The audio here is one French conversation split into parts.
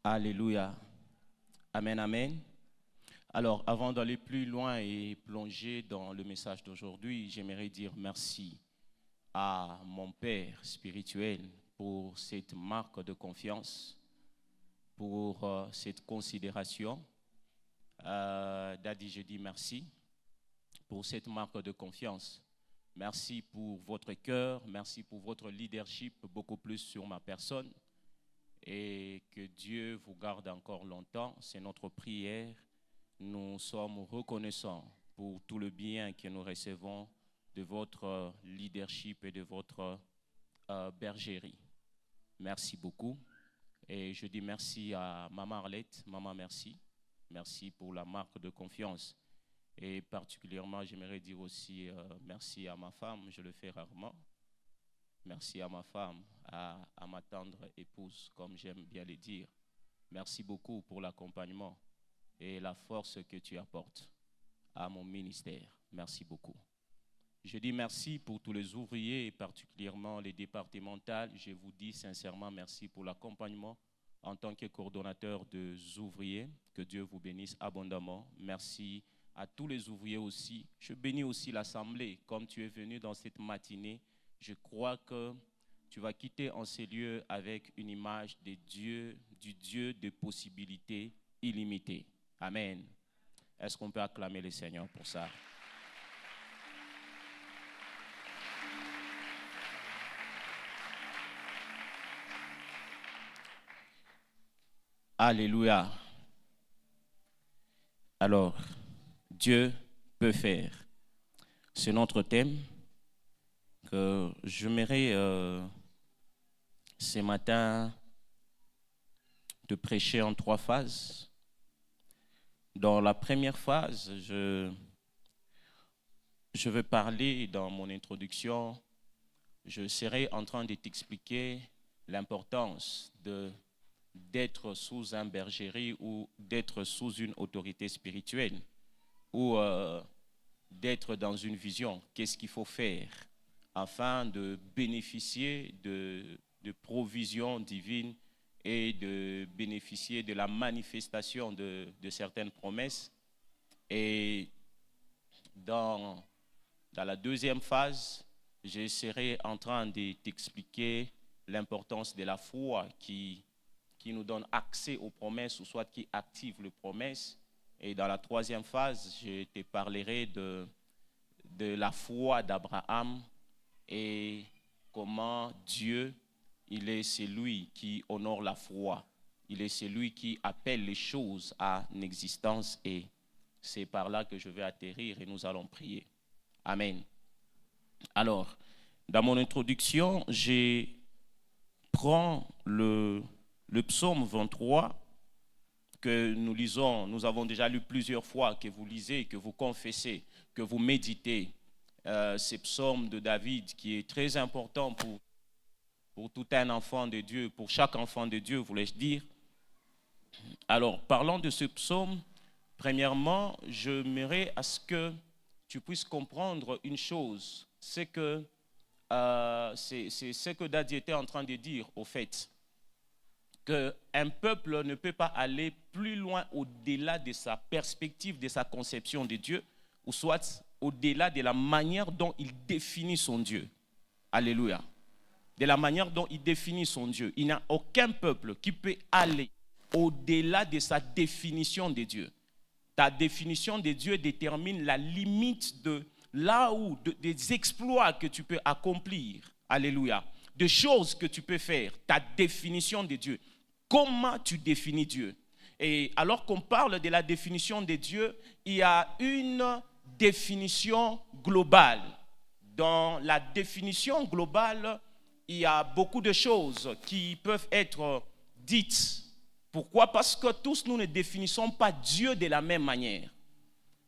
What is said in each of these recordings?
Alléluia. Amen, amen. Alors, avant d'aller plus loin et plonger dans le message d'aujourd'hui, j'aimerais dire merci à mon Père spirituel pour cette marque de confiance, pour cette considération. Daddy, je dis merci pour cette marque de confiance. Merci pour votre cœur, merci pour votre leadership, beaucoup plus sur ma personne. Et que Dieu vous garde encore longtemps, c'est notre prière. Nous sommes reconnaissants pour tout le bien que nous recevons de votre leadership et de votre bergerie. Merci beaucoup. Et je dis merci à Maman Arlette. Maman, merci. Merci pour la marque de confiance. Et particulièrement, j'aimerais dire aussi merci à ma femme, je le fais rarement. Merci à ma femme, à ma tendre épouse, comme j'aime bien le dire. Merci beaucoup pour l'accompagnement et la force que tu apportes à mon ministère. Merci beaucoup. Je dis merci pour tous les ouvriers et particulièrement les départementales. Je vous dis sincèrement merci pour l'accompagnement en tant que coordonnateur des ouvriers. Que Dieu vous bénisse abondamment. Merci à tous les ouvriers aussi. Je bénis aussi l'Assemblée. Comme tu es venu dans cette matinée, je crois que tu vas quitter en ces lieux avec une image de Dieu, du Dieu de possibilités illimitées. Amen. Est-ce qu'on peut acclamer le Seigneur pour ça? Alléluia. Alors, Dieu peut faire. C'est notre thème. Que j'aimerais ce matin de prêcher en 3 phases. Dans la première phase, je vais parler dans mon introduction, je serai en train de t'expliquer l'importance d'être sous un bergerie ou d'être sous une autorité spirituelle ou d'être dans une vision. Qu'est-ce qu'il faut faire afin de bénéficier de provisions divines et de bénéficier de la manifestation de certaines promesses. Et dans la deuxième phase, je serai en train de t'expliquer l'importance de la foi qui nous donne accès aux promesses ou soit qui active les promesses. Et dans la troisième phase, je te parlerai de la foi d'Abraham et comment Dieu, il est celui qui honore la foi. Il est celui qui appelle les choses à l'existence et c'est par là que je vais atterrir et nous allons prier. Amen. Alors, dans mon introduction, je prends le psaume 23 que nous lisons, nous avons déjà lu plusieurs fois, que vous lisez, que vous confessez, que vous méditez. Ce psaume de David qui est très important pour tout un enfant de Dieu, pour chaque enfant de Dieu, voulais-je dire. Alors, parlant de ce psaume, premièrement, j'aimerais à ce que tu puisses comprendre une chose, c'est que c'est ce que David était en train de dire, au fait, qu'un peuple ne peut pas aller plus loin au-delà de sa perspective, de sa conception de Dieu, ou soit au-delà de la manière dont il définit son Dieu. Alléluia. De la manière dont il définit son Dieu. Il n'y a aucun peuple qui peut aller au-delà de sa définition de Dieu. Ta définition de Dieu détermine la limite de là où, des exploits que tu peux accomplir. Alléluia. Des choses que tu peux faire. Ta définition de Dieu. Comment tu définis Dieu? Et alors qu'on parle de la définition de Dieu, il y a une définition globale. Dans la définition globale, il y a beaucoup de choses qui peuvent être dites. Pourquoi? Parce que tous nous ne définissons pas Dieu de la même manière.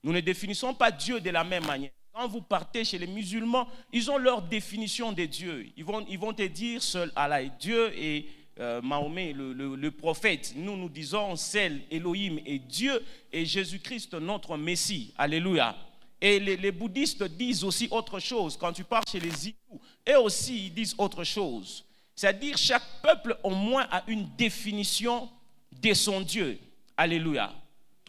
Nous ne définissons pas Dieu de la même manière. Quand vous partez chez les musulmans, ils ont leur définition de Dieu. Ils vont te dire seul Allah est Dieu et Mahomet, le prophète. Nous disons seul Elohim est Dieu et Jésus-Christ notre Messie. Alléluia. Et les bouddhistes disent aussi autre chose. Quand tu pars chez les hindous, eux aussi ils disent autre chose. C'est-à-dire chaque peuple au moins a une définition de son Dieu. Alléluia.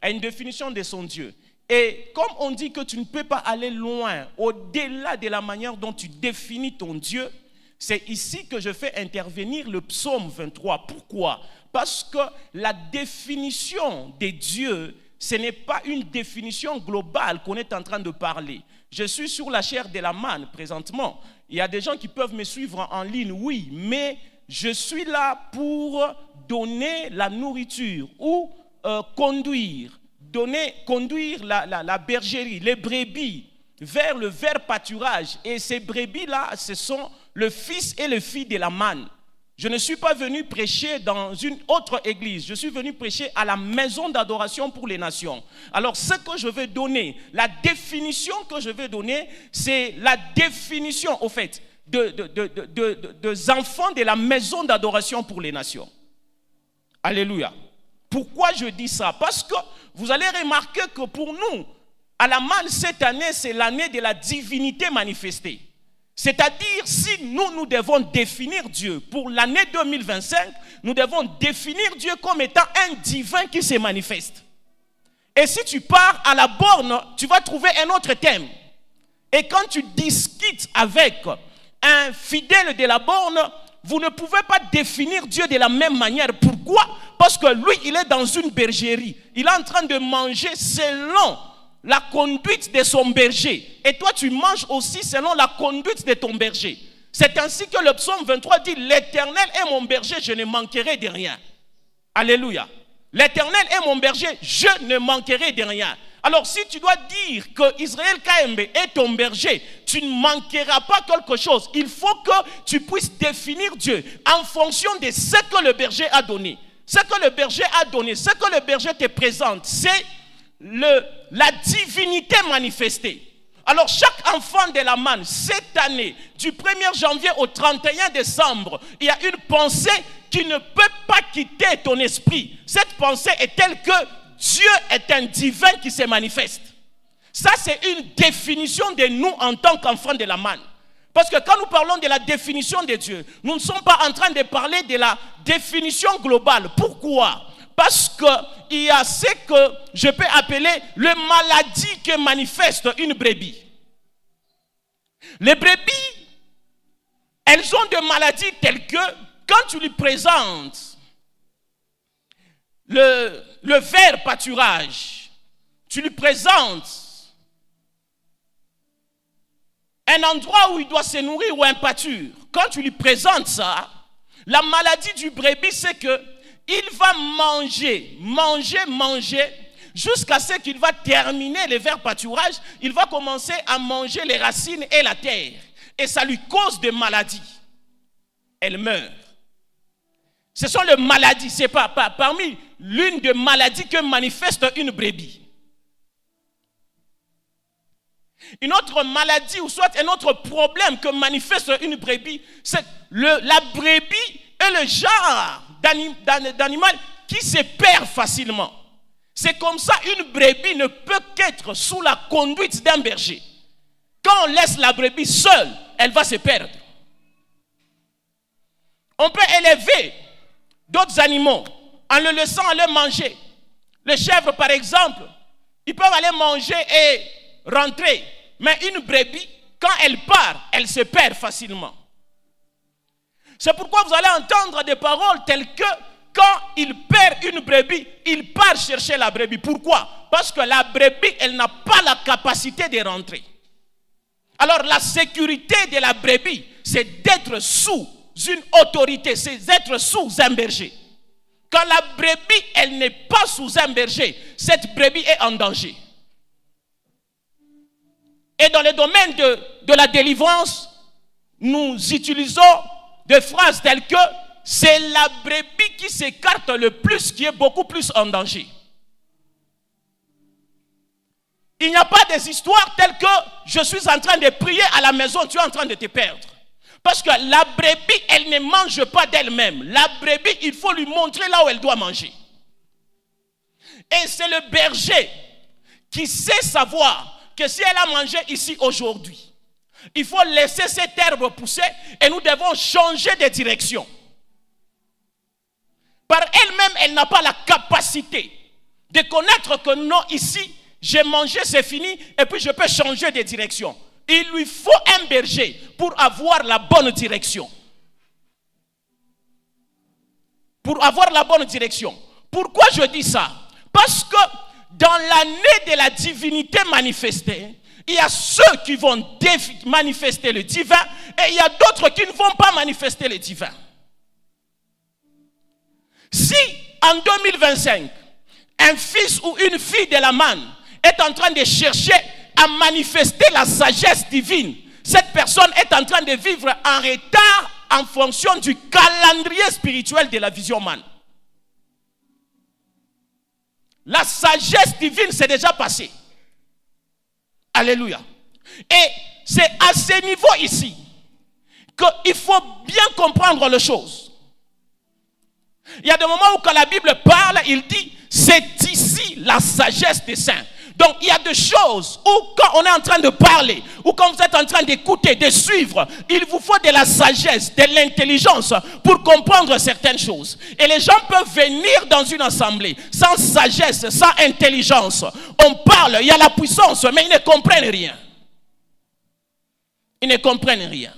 À une définition de son Dieu. Et comme on dit que tu ne peux pas aller loin, au-delà de la manière dont tu définis ton Dieu, c'est ici que je fais intervenir le psaume 23. Pourquoi? Parce que la définition de Dieu, ce n'est pas une définition globale qu'on est en train de parler. Je suis sur la chair de la manne présentement. Il y a des gens qui peuvent me suivre en ligne, oui, mais je suis là pour donner la nourriture ou conduire la bergerie, les brebis vers le vert pâturage. Et ces brebis-là, ce sont le fils et les filles de la manne. Je ne suis pas venu prêcher dans une autre église. Je suis venu prêcher à la maison d'adoration pour les nations. Alors, ce que je vais donner, la définition que je vais donner, c'est la définition, au fait, des enfants de la maison d'adoration pour les nations. Alléluia. Pourquoi je dis ça? Parce que vous allez remarquer que pour nous, à la manne, cette année, c'est l'année de la divinité manifestée. C'est-à-dire, si nous devons définir Dieu pour l'année 2025, nous devons définir Dieu comme étant un divin qui se manifeste. Et si tu pars à la borne, tu vas trouver un autre thème. Et quand tu discutes avec un fidèle de la borne, vous ne pouvez pas définir Dieu de la même manière. Pourquoi? Parce que lui, il est dans une bergerie. Il est en train de manger selon la conduite de son berger. Et toi, tu manges aussi selon la conduite de ton berger. C'est ainsi que le psaume 23 dit, l'Éternel est mon berger, je ne manquerai de rien. Alléluia. L'Éternel est mon berger, je ne manquerai de rien. Alors si tu dois dire que Israël KMB est ton berger, tu ne manqueras pas quelque chose. Il faut que tu puisses définir Dieu en fonction de ce que le berger a donné. Ce que le berger a donné, ce que le berger te présente, c'est la divinité manifestée. Alors chaque enfant de la manne, cette année, du 1er janvier au 31 décembre, il y a une pensée qui ne peut pas quitter ton esprit. Cette pensée est telle que Dieu est un divin qui se manifeste. Ça, c'est une définition de nous en tant qu'enfants de la manne. Parce que quand nous parlons de la définition de Dieu, nous ne sommes pas en train de parler de la définition globale. Pourquoi? Parce qu'il y a ce que je peux appeler le maladie que manifeste une brebis. Les brebis, elles ont des maladies telles que quand tu lui présentes le vert pâturage, tu lui présentes un endroit où il doit se nourrir ou un pâture. Quand tu lui présentes ça, la maladie du brebis, c'est que il va manger, jusqu'à ce qu'il va terminer le vert pâturage. Il va commencer à manger les racines et la terre. Et ça lui cause des maladies. Elle meurt. Ce sont les maladies. C'est parmi l'une des maladies que manifeste une brebis. Une autre maladie ou soit un autre problème que manifeste une brebis, c'est la brebis est le genre d'animal qui se perd facilement. C'est comme ça, une brebis ne peut qu'être sous la conduite d'un berger. Quand on laisse la brebis seule, elle va se perdre. On peut élever d'autres animaux en le laissant aller manger. Les chèvres, par exemple, ils peuvent aller manger et rentrer. Mais une brebis, quand elle part, elle se perd facilement. C'est pourquoi vous allez entendre des paroles telles que quand il perd une brebis, il part chercher la brebis. Pourquoi? Parce que la brebis, elle n'a pas la capacité de rentrer. Alors la sécurité de la brebis, c'est d'être sous une autorité, c'est d'être sous un berger. Quand la brebis, elle n'est pas sous un berger, cette brebis est en danger. Et dans le domaine de la délivrance, nous utilisons des phrases telles que c'est la brebis qui s'écarte le plus, qui est beaucoup plus en danger. Il n'y a pas des histoires telles que je suis en train de prier à la maison, tu es en train de te perdre. Parce que la brebis, elle ne mange pas d'elle-même. La brebis, il faut lui montrer là où elle doit manger. Et c'est le berger qui sait savoir que si elle a mangé ici aujourd'hui, il faut laisser cette herbe pousser et nous devons changer de direction. par elle-même, elle n'a pas la capacité de connaître que non, ici, j'ai mangé, c'est fini, et puis je peux changer de direction. Il lui faut un berger pour avoir la bonne direction. Pour avoir la bonne direction. Pourquoi je dis ça? Parce que dans l'année de la divinité manifestée, il y a ceux qui vont manifester le divin et il y a d'autres qui ne vont pas manifester le divin. Si en 2025, un fils ou une fille de la manne est en train de chercher à manifester la sagesse divine, cette personne est en train de vivre en retard en fonction du calendrier spirituel de la vision manne. La sagesse divine s'est déjà passée. Alléluia. Et c'est à ce niveau ici qu'il faut bien comprendre les choses. Il y a des moments où quand la Bible parle, il dit, c'est ici la sagesse des saints. Donc il y a des choses où quand on est en train de parler, ou quand vous êtes en train d'écouter, de suivre, il vous faut de la sagesse, de l'intelligence pour comprendre certaines choses. Et les gens peuvent venir dans une assemblée sans sagesse, sans intelligence. On parle, il y a la puissance, mais ils ne comprennent rien. Ils ne comprennent rien.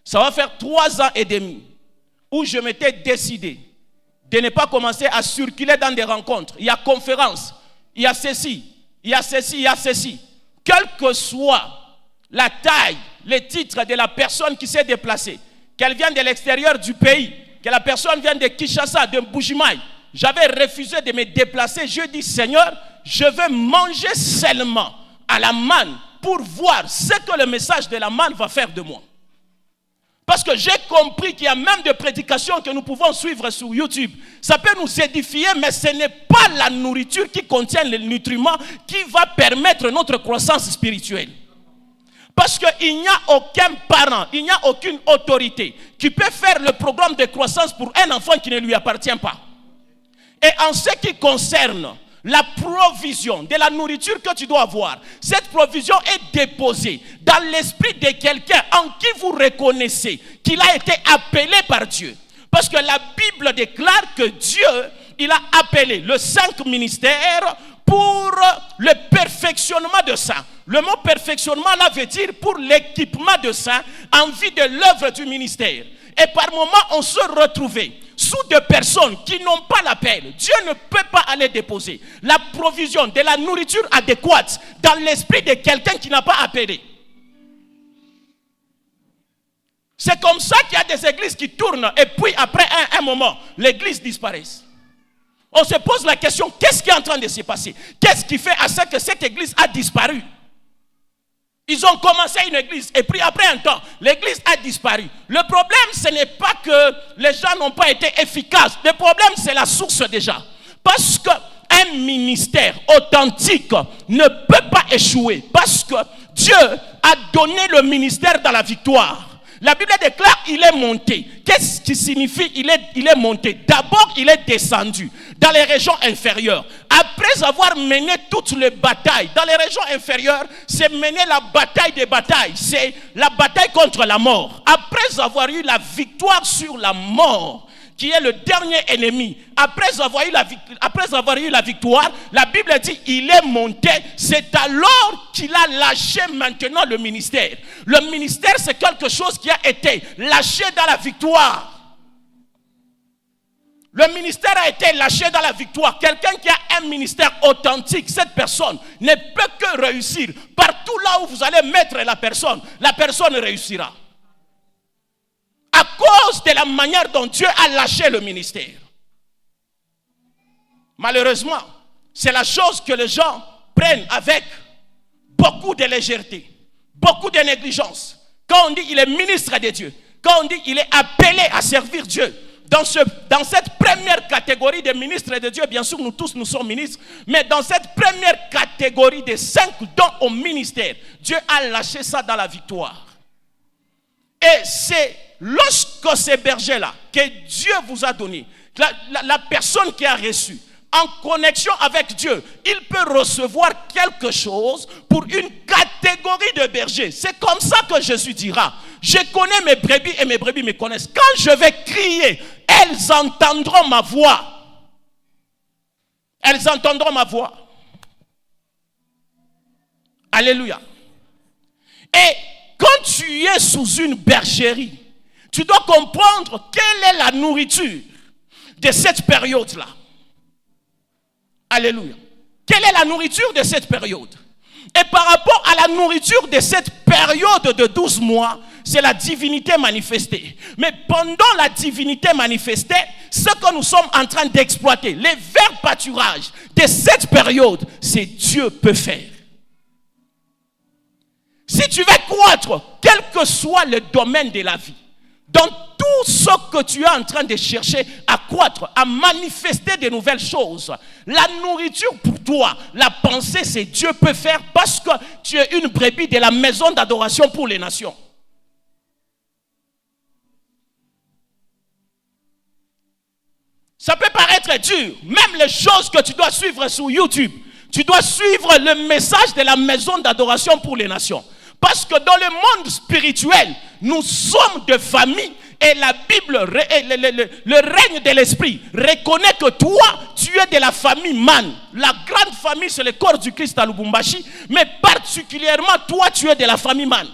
Ça va faire 3 ans et demi où je m'étais décidé de ne pas commencer à circuler dans des rencontres. Il y a conférences, il y a ceci. Il y a ceci, il y a ceci. Quelle que soit la taille, le titre de la personne qui s'est déplacée, qu'elle vienne de l'extérieur du pays, que la personne vienne de Kinshasa, de Mbujimaï, j'avais refusé de me déplacer. Je dis, Seigneur, je veux manger seulement à la manne pour voir ce que le message de la manne va faire de moi. Parce que j'ai compris qu'il y a même des prédications que nous pouvons suivre sur YouTube. Ça peut nous édifier, mais ce n'est pas la nourriture qui contient les nutriments qui va permettre notre croissance spirituelle. Parce qu'il n'y a aucun parent, il n'y a aucune autorité qui peut faire le programme de croissance pour un enfant qui ne lui appartient pas. Et en ce qui concerne la provision de la nourriture que tu dois avoir, cette provision est déposée dans l'esprit de quelqu'un en qui vous reconnaissez qu'il a été appelé par Dieu. Parce que la Bible déclare que Dieu, il a appelé le 5 ministères pour le perfectionnement de ça. Le mot perfectionnement là veut dire pour l'équipement de ça en vue de l'œuvre du ministère. Et par moments on se retrouvait sous des personnes qui n'ont pas l'appel. Dieu ne peut pas aller déposer la provision de la nourriture adéquate dans l'esprit de quelqu'un qui n'a pas appelé. C'est comme ça qu'il y a des églises qui tournent et puis après un moment, l'église disparaît. On se pose la question, qu'est-ce qui est en train de se passer? Qu'est-ce qui fait à ce que cette église a disparu? Ils ont commencé une église et puis après un temps, l'église a disparu. Le problème, ce n'est pas que les gens n'ont pas été efficaces. Le problème, c'est la source déjà. Parce qu'un ministère authentique ne peut pas échouer. Parce que Dieu a donné le ministère dans la victoire. La Bible déclare qu'il est monté. Qu'est-ce qui signifie il est monté? D'abord, il est descendu dans les régions inférieures. Après avoir mené toutes les batailles dans les régions inférieures, c'est mener la bataille des batailles. C'est la bataille contre la mort. Après avoir eu la victoire sur la mort, qui est le dernier ennemi, après avoir eu la victoire, la Bible dit il est monté. C'est alors qu'il a lâché maintenant le ministère. Le ministère, c'est quelque chose qui a été lâché dans la victoire. Le ministère a été lâché dans la victoire. Quelqu'un qui a un ministère authentique, cette personne ne peut que réussir. Partout là où vous allez mettre la personne réussira. À cause de la manière dont Dieu a lâché le ministère. Malheureusement, c'est la chose que les gens prennent avec beaucoup de légèreté, beaucoup de négligence. Quand on dit qu'il est ministre de Dieu, quand on dit qu'il est appelé à servir Dieu, dans cette première catégorie de ministres de Dieu, bien sûr nous tous nous sommes ministres, mais dans cette première catégorie de 5 dons au ministère, Dieu a lâché ça dans la victoire. Et c'est lorsque ces bergers-là, que Dieu vous a donné, la personne qui a reçu, en connexion avec Dieu, il peut recevoir quelque chose pour une catégorie de bergers. C'est comme ça que Jésus dira, je connais mes brebis et mes brebis me connaissent. Quand je vais crier, elles entendront ma voix. Elles entendront ma voix. Alléluia. Et quand tu es sous une bergerie, tu dois comprendre quelle est la nourriture de cette période-là. Alléluia. Quelle est la nourriture de cette période? Et par rapport à la nourriture de cette période de 12 mois, c'est la divinité manifestée. Mais pendant la divinité manifestée, ce que nous sommes en train d'exploiter, les verts pâturages de cette période, c'est Dieu peut faire. Si tu veux croître, quel que soit le domaine de la vie, dans tout ce que tu es en train de chercher à croître, à manifester de nouvelles choses, la nourriture pour toi, la pensée, c'est Dieu peut faire parce que tu es une brebis de la maison d'adoration pour les nations. Ça peut paraître dur, même les choses que tu dois suivre sur YouTube, tu dois suivre le message de la maison d'adoration pour les nations. Parce que dans le monde spirituel, nous sommes de famille et la Bible, le règne de l'esprit, reconnaît que toi, tu es de la famille Man. La grande famille, c'est le corps du Christ à Lubumbashi, mais particulièrement toi, tu es de la famille Man.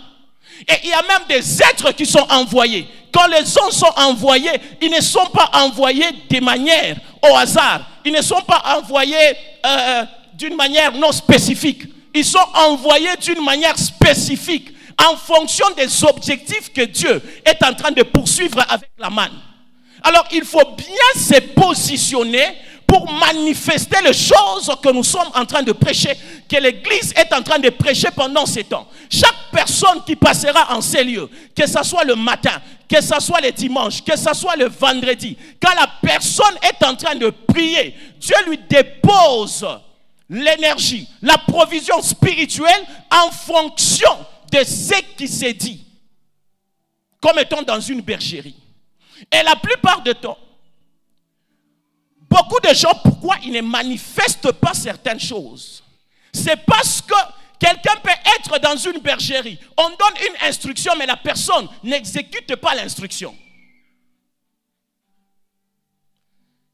Et il y a même des êtres qui sont envoyés. Quand les hommes sont envoyés, ils ne sont pas envoyés de manière au hasard. Ils ne sont pas envoyés d'une manière non spécifique. Ils sont envoyés d'une manière spécifique en fonction des objectifs que Dieu est en train de poursuivre avec la manne. Alors il faut bien se positionner pour manifester les choses que nous sommes en train de prêcher, que l'Église est en train de prêcher pendant ces temps. Chaque personne qui passera en ces lieux, que ce soit le matin, que ce soit le dimanche, que ce soit le vendredi, quand la personne est en train de prier, Dieu lui dépose l'énergie, la provision spirituelle en fonction de ce qui s'est dit, comme étant dans une bergerie. Et la plupart du temps, beaucoup de gens, pourquoi ils ne manifestent pas certaines choses? C'est parce que quelqu'un peut être dans une bergerie, on donne une instruction, mais la personne n'exécute pas l'instruction.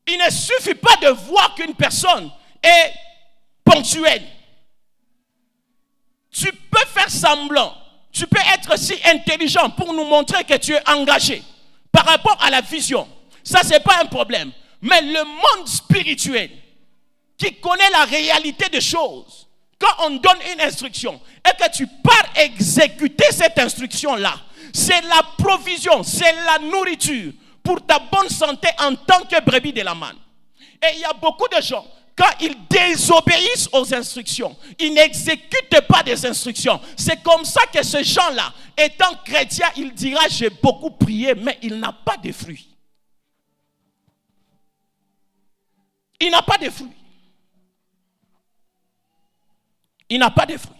Il ne suffit pas de voir qu'une personne est ponctuelle. Tu peux faire semblant, tu peux être si intelligent pour nous montrer que tu es engagé par rapport à la vision. Ça, ce n'est pas un problème. Mais le monde spirituel qui connaît la réalité des choses, quand on donne une instruction et que tu pars exécuter cette instruction-là, c'est la provision, c'est la nourriture pour ta bonne santé en tant que brebis de la manne. Et il y a beaucoup de gens, quand ils désobéissent aux instructions, ils n'exécutent pas des instructions. C'est comme ça que ce gens-là, étant chrétien, il dira j'ai beaucoup prié, mais il n'a pas de fruits. Il n'a pas de fruits. Il n'a pas de fruits.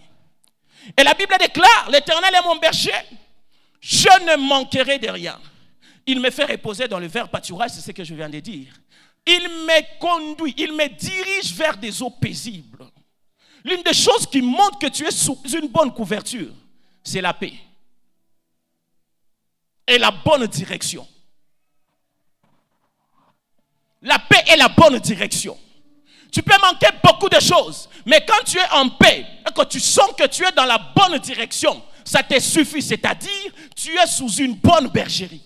Et la Bible déclare, l'Éternel est mon berger, je ne manquerai de rien. Il me fait reposer dans le vert pâturage, c'est ce que je viens de dire. Il me conduit, il me dirige vers des eaux paisibles. L'une des choses qui montre que tu es sous une bonne couverture, c'est la paix. Et la bonne direction. La paix et la bonne direction. Tu peux manquer beaucoup de choses, mais quand tu es en paix et que tu sens que tu es dans la bonne direction, ça te suffit, c'est-à-dire tu es sous une bonne bergerie.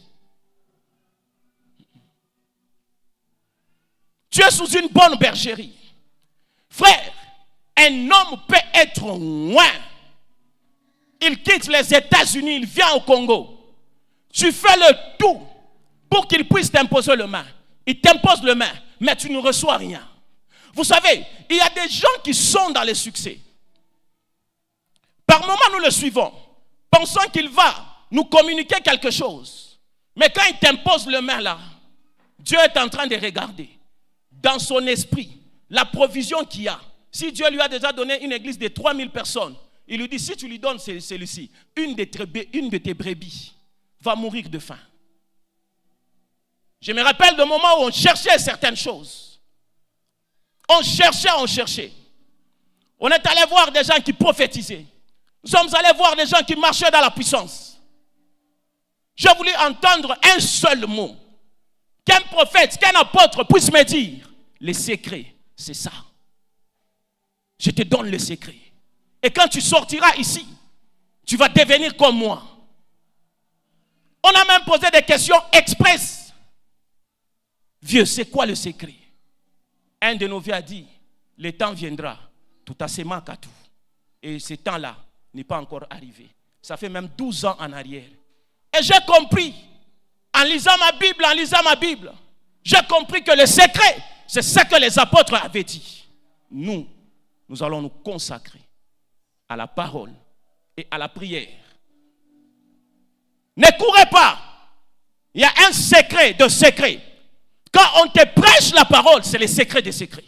Tu es sous une bonne bergerie. Frère, un homme peut être loin. Il quitte les États-Unis, il vient au Congo. Tu fais le tout pour qu'il puisse t'imposer le main. Il t'impose le main, mais tu ne reçois rien. Vous savez, il y a des gens qui sont dans le succès. Par moments, nous le suivons, pensant qu'il va nous communiquer quelque chose. Mais quand il t'impose le main là, Dieu est en train de regarder dans son esprit la provision qu'il y a. Si Dieu lui a déjà donné une église de 3000 personnes, il lui dit, si tu lui donnes celui-ci, une de tes brebis va mourir de faim. Je me rappelle de moments où on cherchait certaines choses. On cherchait. On est allé voir des gens qui prophétisaient. Nous sommes allés voir des gens qui marchaient dans la puissance. J'ai voulu entendre un seul mot. Qu'un prophète, qu'un apôtre puisse me dire, les secrets, c'est ça. Je te donne le secret. Et quand tu sortiras ici, tu vas devenir comme moi. On a même posé des questions express. Vieux, c'est quoi le secret? Un de nos vieux a dit, le temps viendra, tout à ses manques à tout. Et ce temps-là n'est pas encore arrivé. Ça fait même 12 ans en arrière. Et j'ai compris, en lisant ma Bible, j'ai compris que le secret, c'est ce que les apôtres avaient dit. Nous allons nous consacrer à la parole et à la prière. Ne courez pas. Il y a un secret de secret. Quand on te prêche la parole, c'est le secret des secrets.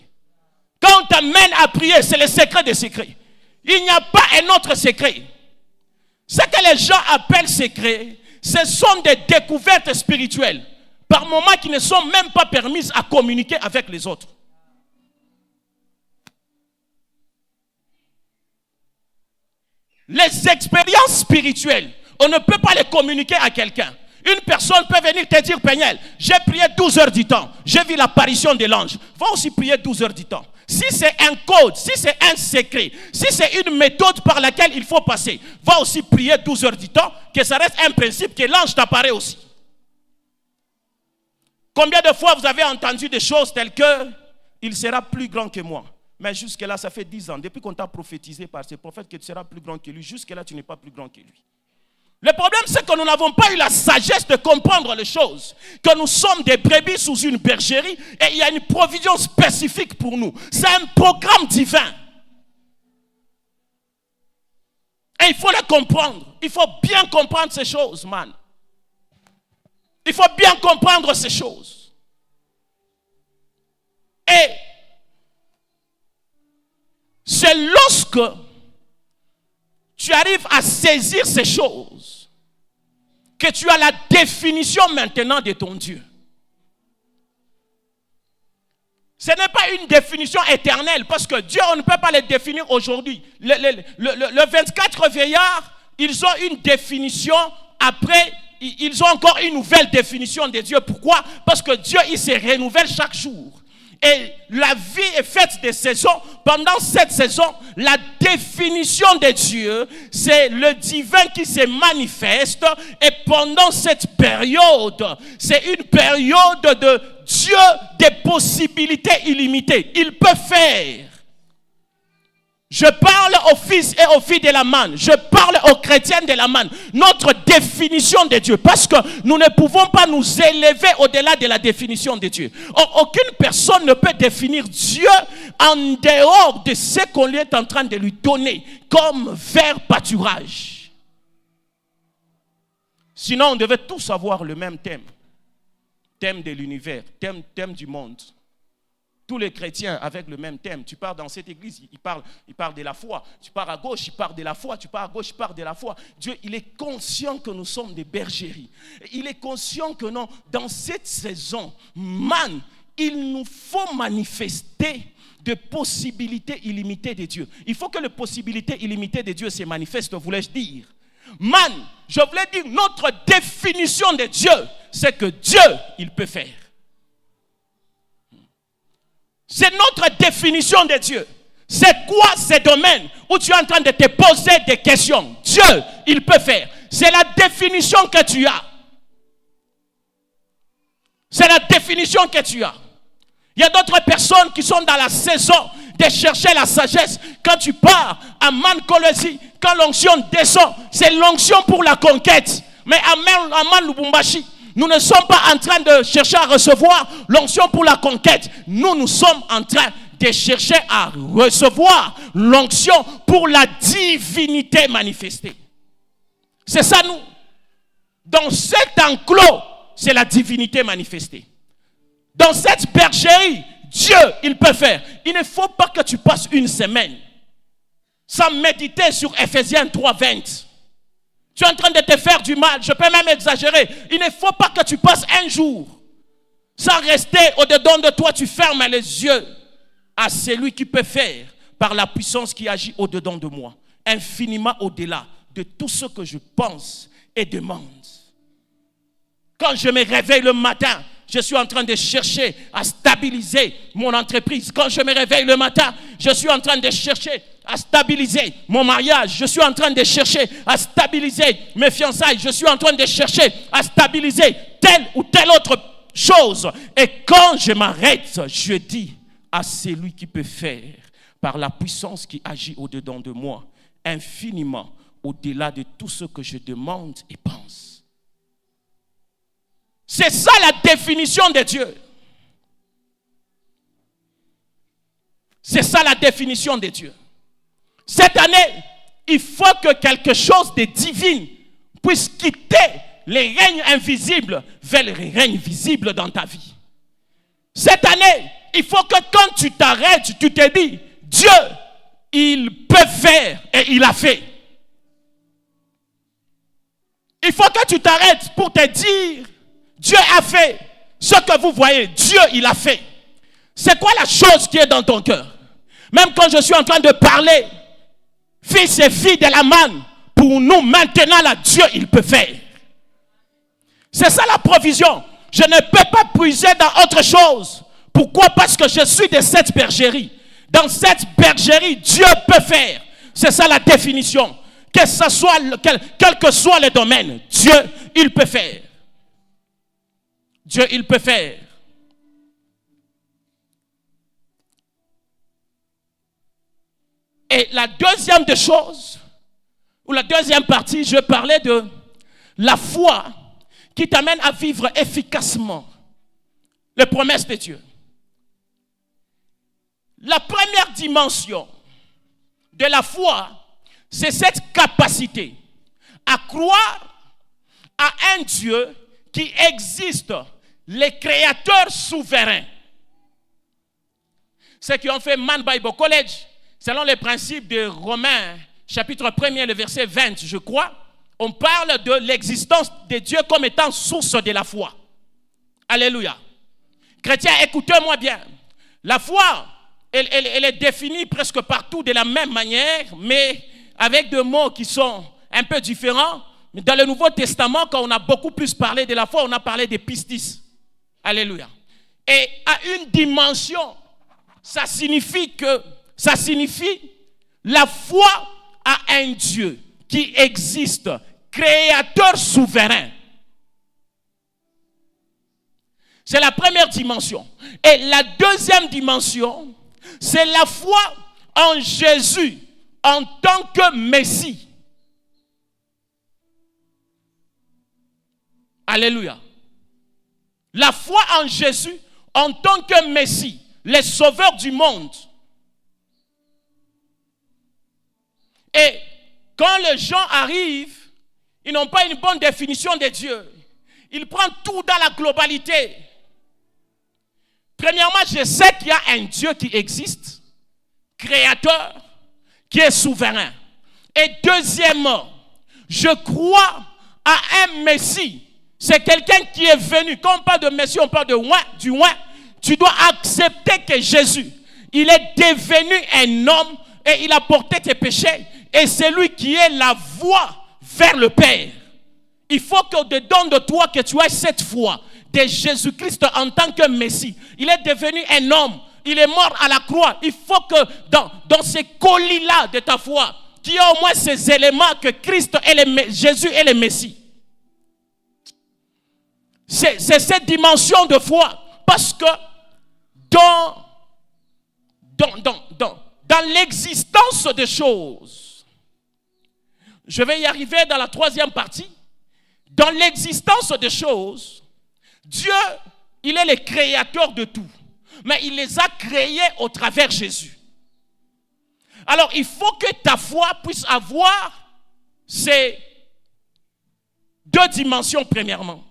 Quand on t'amène à prier, c'est le secret des secrets. Il n'y a pas un autre secret. Ce que les gens appellent secret, ce sont des découvertes spirituelles, par moments qui ne sont même pas permises à communiquer avec les autres. Les expériences spirituelles, on ne peut pas les communiquer à quelqu'un. Une personne peut venir te dire, Péniel, j'ai prié 12 heures du temps, j'ai vu l'apparition de l'ange. Va aussi prier 12 heures du temps. Si c'est un code, si c'est un secret, si c'est une méthode par laquelle il faut passer, va aussi prier 12 heures du temps, que ça reste un principe, que l'ange t'apparaît aussi. Combien de fois vous avez entendu des choses telles que, il sera plus grand que moi. Mais jusque-là, ça fait 10 ans, depuis qu'on t'a prophétisé par ces prophètes que tu seras plus grand que lui, jusque-là, tu n'es pas plus grand que lui. Le problème, c'est que nous n'avons pas eu la sagesse de comprendre les choses. Que nous sommes des brebis sous une bergerie et il y a une provision spécifique pour nous. C'est un programme divin. Et il faut le comprendre. Il faut bien comprendre ces choses, man. Il faut bien comprendre ces choses. Et c'est lorsque tu arrives à saisir ces choses que tu as la définition maintenant de ton Dieu. Ce n'est pas une définition éternelle, parce que Dieu, on ne peut pas le définir aujourd'hui. Le 24 vieillards, ils ont une définition, après, ils ont encore une nouvelle définition de Dieu. Pourquoi? Parce que Dieu, il se renouvelle chaque jour. Et la vie est faite de saisons. Pendant cette saison, la définition de Dieu, c'est le divin qui se manifeste. Et pendant cette période, c'est une période de Dieu des possibilités illimitées. Il peut faire. Je parle aux fils et aux filles de la manne. Je parle aux chrétiens de la manne. Notre définition de Dieu. Parce que nous ne pouvons pas nous élever au-delà de la définition de Dieu. Aucune personne ne peut définir Dieu en dehors de ce qu'on lui est en train de lui donner comme vert pâturage. Sinon, on devait tous avoir le même thème. Thème de l'univers, thème du monde. Tous les chrétiens avec le même thème. Tu pars dans cette église, il parle de la foi. Tu pars à gauche, il parle de la foi. Tu pars à gauche, il parle de la foi. Dieu, il est conscient que nous sommes des bergeries. Il est conscient que non, dans cette saison, il nous faut manifester de possibilités illimitées de Dieu. Il faut que les possibilités illimitées de Dieu se manifestent, voulais-je dire. Je voulais dire, notre définition de Dieu, c'est que Dieu, il peut faire. C'est notre définition de Dieu. C'est quoi ces domaines où tu es en train de te poser des questions? Dieu, il peut faire. C'est la définition que tu as. C'est la définition que tu as. Il y a d'autres personnes qui sont dans la saison de chercher la sagesse. Quand tu pars à Mankolosi, quand l'onction descend, c'est l'onction pour la conquête. Mais à Man Lubumbashi, nous ne sommes pas en train de chercher à recevoir l'onction pour la conquête. Nous sommes en train de chercher à recevoir l'onction pour la divinité manifestée. C'est ça, nous. Dans cet enclos, c'est la divinité manifestée. Dans cette bergerie, Dieu, il peut faire. Il ne faut pas que tu passes une semaine sans méditer sur Ephésiens 3:20. Tu es en train de te faire du mal. Je peux même exagérer. Il ne faut pas que tu passes un jour sans rester au-dedans de toi. Tu fermes les yeux à celui qui peut faire par la puissance qui agit au-dedans de moi, infiniment au-delà de tout ce que je pense et demande. Quand je me réveille le matin, je suis en train de chercher à stabiliser mon entreprise. Quand je me réveille le matin, je suis en train de chercher à stabiliser mon mariage. Je suis en train de chercher à stabiliser mes fiançailles. Je suis en train de chercher à stabiliser telle ou telle autre chose. Et quand je m'arrête, je dis à celui qui peut faire par la puissance qui agit au-dedans de moi, infiniment au-delà de tout ce que je demande et pense. C'est ça la définition de Dieu. C'est ça la définition de Dieu. Cette année, il faut que quelque chose de divin puisse quitter les règnes invisibles vers les règnes visibles dans ta vie. Cette année, il faut que quand tu t'arrêtes, tu te dis, Dieu, il peut faire et il a fait. Il faut que tu t'arrêtes pour te dire, Dieu a fait ce que vous voyez. Dieu, il a fait. C'est quoi la chose qui est dans ton cœur? Même quand je suis en train de parler, fils et filles de la manne, pour nous maintenant, là, Dieu, il peut faire. C'est ça la provision. Je ne peux pas puiser dans autre chose. Pourquoi? Parce que je suis de cette bergerie. Dans cette bergerie, Dieu peut faire. C'est ça la définition. Que ce soit, quel que soit le domaine, Dieu, il peut faire. Dieu, il peut faire. Et la deuxième des choses, ou la deuxième partie, je parlais de la foi qui t'amène à vivre efficacement les promesses de Dieu. La première dimension de la foi, c'est cette capacité à croire à un Dieu qui existe, le créateur souverain. Ceux qui ont fait Man Bible College, selon les principes de Romains, chapitre 1er, le verset 20, je crois, on parle de l'existence de Dieu comme étant source de la foi. Alléluia. Chrétiens, écoutez-moi bien. La foi, elle est définie presque partout de la même manière, mais avec des mots qui sont un peu différents. Mais dans le Nouveau Testament, quand on a beaucoup plus parlé de la foi, on a parlé des pistis. Alléluia. Et à une dimension, ça signifie la foi à un Dieu qui existe, créateur souverain. C'est la première dimension. Et la deuxième dimension, c'est la foi en Jésus en tant que Messie. Alléluia. La foi en Jésus en tant que Messie, le sauveur du monde. Et quand les gens arrivent, ils n'ont pas une bonne définition de Dieu. Ils prennent tout dans la globalité. Premièrement, je sais qu'il y a un Dieu qui existe, créateur, qui est souverain. Et deuxièmement, je crois à un Messie. C'est quelqu'un qui est venu. Quand on parle de Messie, on parle du oint. Tu dois accepter que Jésus, il est devenu un homme et il a porté tes péchés. Et c'est lui qui est la voie vers le Père. Il faut qu'au-dedans de toi, que tu aies cette foi de Jésus-Christ en tant que Messie. Il est devenu un homme. Il est mort à la croix. Il faut que dans ces colis-là de ta foi, qu'il y ait au moins ces éléments que Jésus est le Messie. C'est cette dimension de foi. Parce que dans l'existence des choses, je vais y arriver dans la troisième partie. Dans l'existence des choses, Dieu, il est le créateur de tout. Mais il les a créés au travers de Jésus. Alors, il faut que ta foi puisse avoir ces deux dimensions, premièrement.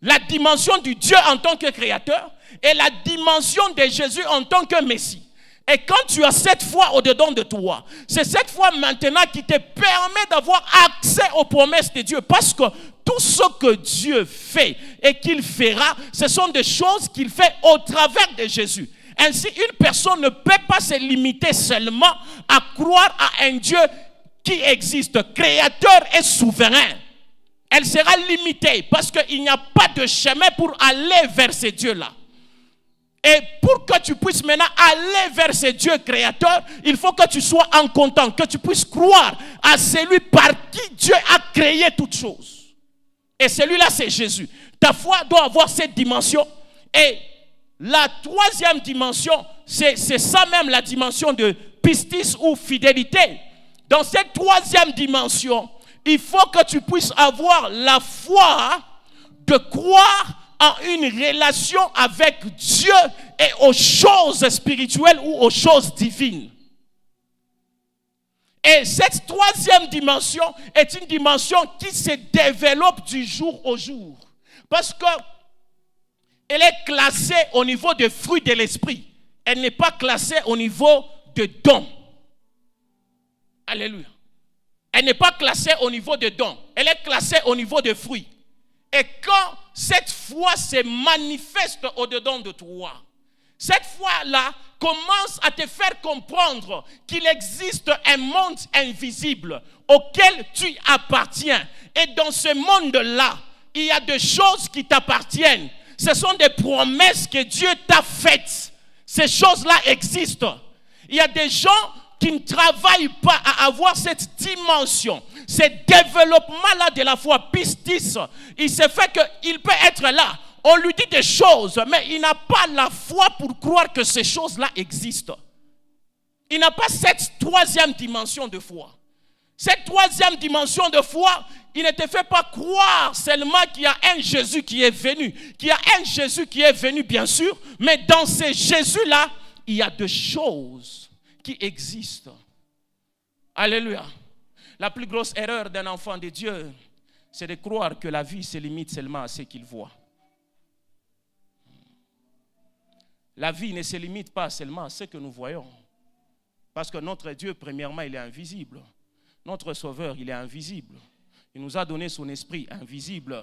La dimension du Dieu en tant que créateur et la dimension de Jésus en tant que Messie. Et quand tu as cette foi au-dedans de toi, c'est cette foi maintenant qui te permet d'avoir accès aux promesses de Dieu. Parce que tout ce que Dieu fait et qu'il fera, ce sont des choses qu'il fait au travers de Jésus. Ainsi, une personne ne peut pas se limiter seulement à croire à un Dieu qui existe, créateur et souverain. Elle sera limitée parce qu'il n'y a pas de chemin pour aller vers ce Dieu-là. Et pour que tu puisses maintenant aller vers ce Dieu créateur, il faut que tu sois en contact, que tu puisses croire à celui par qui Dieu a créé toutes choses. Et celui-là, c'est Jésus. Ta foi doit avoir cette dimension. Et la troisième dimension, c'est ça même, la dimension de pistis ou fidélité. Dans cette troisième dimension, il faut que tu puisses avoir la foi de croire en une relation avec Dieu et aux choses spirituelles ou aux choses divines. Et cette troisième dimension est une dimension qui se développe du jour au jour. Parce qu'elle est classée au niveau des fruits de l'esprit. Elle n'est pas classée au niveau de dons. Alléluia. Elle n'est pas classée au niveau de dons. Elle est classée au niveau de fruits. Et quand cette foi se manifeste au-dedans de toi, cette foi-là commence à te faire comprendre qu'il existe un monde invisible auquel tu appartiens. Et dans ce monde-là, il y a des choses qui t'appartiennent. Ce sont des promesses que Dieu t'a faites. Ces choses-là existent. Il y a des gens qui ne travaillent pas à avoir cette dimension, ce développement-là de la foi, pistis. Il se fait qu'il peut être là. On lui dit des choses, mais il n'a pas la foi pour croire que ces choses-là existent. Il n'a pas cette troisième dimension de foi. Cette troisième dimension de foi, il ne te fait pas croire seulement qu'il y a un Jésus qui est venu. Qu'il y a un Jésus qui est venu, bien sûr, mais dans ce Jésus-là, il y a des choses qui existent. Alléluia. La plus grosse erreur d'un enfant de Dieu, c'est de croire que la vie se limite seulement à ce qu'il voit. La vie ne se limite pas seulement à ce que nous voyons. Parce que notre Dieu, premièrement, il est invisible. Notre Sauveur, il est invisible. Il nous a donné son esprit invisible.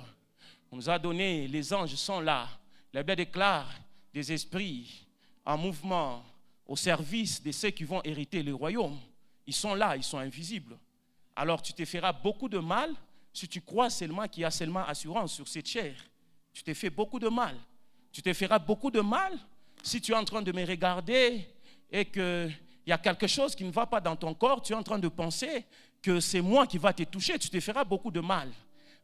Il nous a donné, les anges sont là. La Bible déclare des esprits en mouvement au service de ceux qui vont hériter le royaume. Ils sont là, ils sont invisibles. Alors tu te feras beaucoup de mal si tu crois seulement qu'il y a seulement assurance sur cette chair. Tu te fais beaucoup de mal. Tu te feras beaucoup de mal si tu es en train de me regarder et qu'il y a quelque chose qui ne va pas dans ton corps, tu es en train de penser que c'est moi qui va te toucher, tu te feras beaucoup de mal.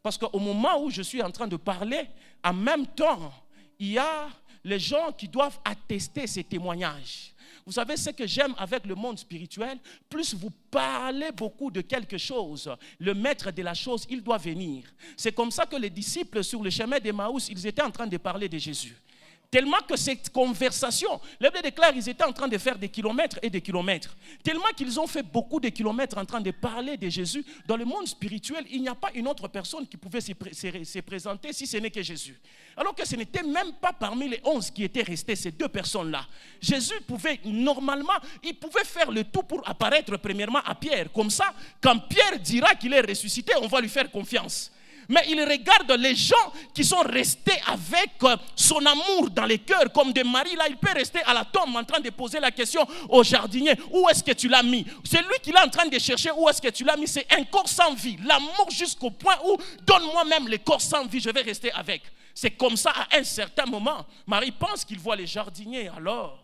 Parce qu'au moment où je suis en train de parler, en même temps, il y a les gens qui doivent attester ces témoignages. Vous savez ce que j'aime avec le monde spirituel? Plus vous parlez beaucoup de quelque chose, le maître de la chose, il doit venir. C'est comme ça que les disciples sur le chemin d'Emmaüs, ils étaient en train de parler de Jésus. Tellement que cette conversation, la Bible déclare qu'ils étaient en train de faire des kilomètres et des kilomètres. Tellement qu'ils ont fait beaucoup de kilomètres en train de parler de Jésus. Dans le monde spirituel, il n'y a pas une autre personne qui pouvait se présenter si ce n'est que Jésus. Alors que ce n'était même pas parmi les 11 qui étaient restés, ces deux personnes-là. Jésus pouvait, normalement, il pouvait faire le tout pour apparaître premièrement à Pierre. Comme ça, quand Pierre dira qu'il est ressuscité, on va lui faire confiance. Mais il regarde les gens qui sont restés avec son amour dans les cœurs, comme de Marie, là, il peut rester à la tombe en train de poser la question au jardinier, où est-ce que tu l'as mis? C'est lui qui est en train de chercher où est-ce que tu l'as mis, c'est un corps sans vie, l'amour jusqu'au point où donne-moi même le corps sans vie, je vais rester avec. C'est comme ça à un certain moment, Marie pense qu'il voit les jardiniers alors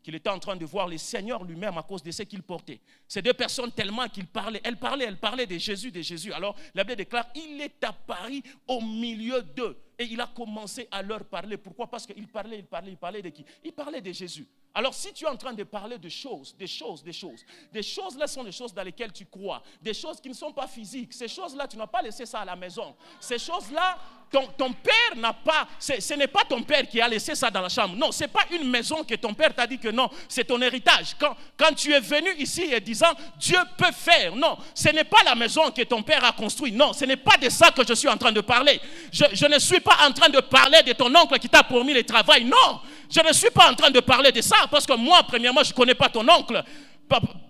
qu'il était en train de voir le Seigneur lui-même à cause de ce qu'il portait. Ces deux personnes tellement qu'il parlait, elle parlait de Jésus, Alors, la Bible déclare, il est apparu au milieu d'eux. Et il a commencé à leur parler. Pourquoi? Parce qu'il parlait de qui? Il parlait de Jésus. Alors, si tu es en train de parler de choses, des choses-là sont des choses dans lesquelles tu crois, des choses qui ne sont pas physiques, ces choses-là, tu n'as pas laissé ça à la maison. Ces choses-là, ton père n'a pas, ce n'est pas ton père qui a laissé ça dans la chambre. Non, ce n'est pas une maison que ton père t'a dit que non, c'est ton héritage. Quand tu es venu ici et disant, Dieu peut faire, non, ce n'est pas la maison que ton père a construite. Non, ce n'est pas de ça que je suis en train de parler. Je ne suis pas en train de parler de ton oncle qui t'a promis le travail. Non, je ne suis pas en train de parler de ça parce que moi, premièrement, je ne connais pas ton oncle.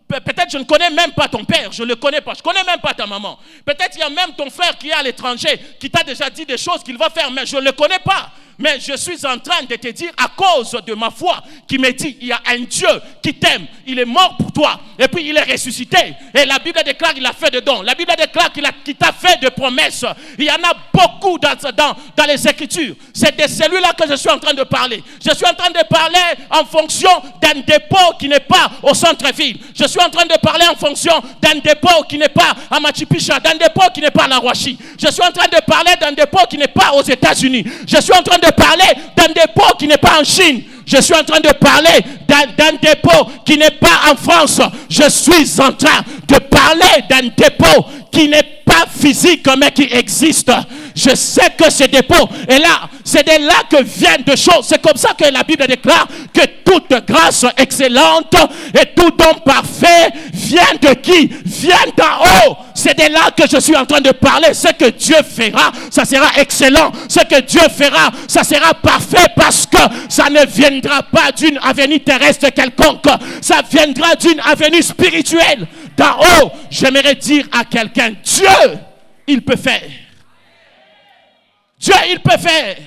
Peut-être je ne connais même pas ton père, je ne le connais pas, je ne connais même pas ta maman. Peut-être il y a même ton frère qui est à l'étranger, qui t'a déjà dit des choses qu'il va faire, mais je ne le connais pas. Mais je suis en train de te dire, à cause de ma foi, qui me dit, il y a un Dieu qui t'aime. Il est mort pour toi. Et puis il est ressuscité. Et la Bible déclare qu'il a fait de dons. La Bible déclare qu'il t'a fait de promesses. Il y en a beaucoup dans les Écritures. C'est de celui-là que je suis en train de parler. Je suis en train de parler en fonction d'un dépôt qui n'est pas au centre-ville. Je suis en train de parler en fonction d'un dépôt qui n'est pas à Machipicha, d'un dépôt qui n'est pas à la Roachi. Je suis en train de parler d'un dépôt qui n'est pas aux États-Unis. Je suis en train de parler d'un dépôt qui n'est pas en Chine. Je suis en train de parler d'un dépôt qui n'est pas en France. Je suis en train de parler d'un dépôt qui n'est pas physique mais qui existe. Je sais que ce dépôt est là. C'est de là que viennent des choses. C'est comme ça que la Bible déclare que toute grâce excellente et tout don parfait vient de qui? Vient d'en haut. C'est de là que je suis en train de parler. Ce que Dieu fera, ça sera excellent. Ce que Dieu fera, ça sera parfait parce que ça ne viendra pas d'une avenue terrestre quelconque. Ça viendra d'une avenue spirituelle. D'en haut, j'aimerais dire à quelqu'un, Dieu, il peut faire. Dieu, il peut faire.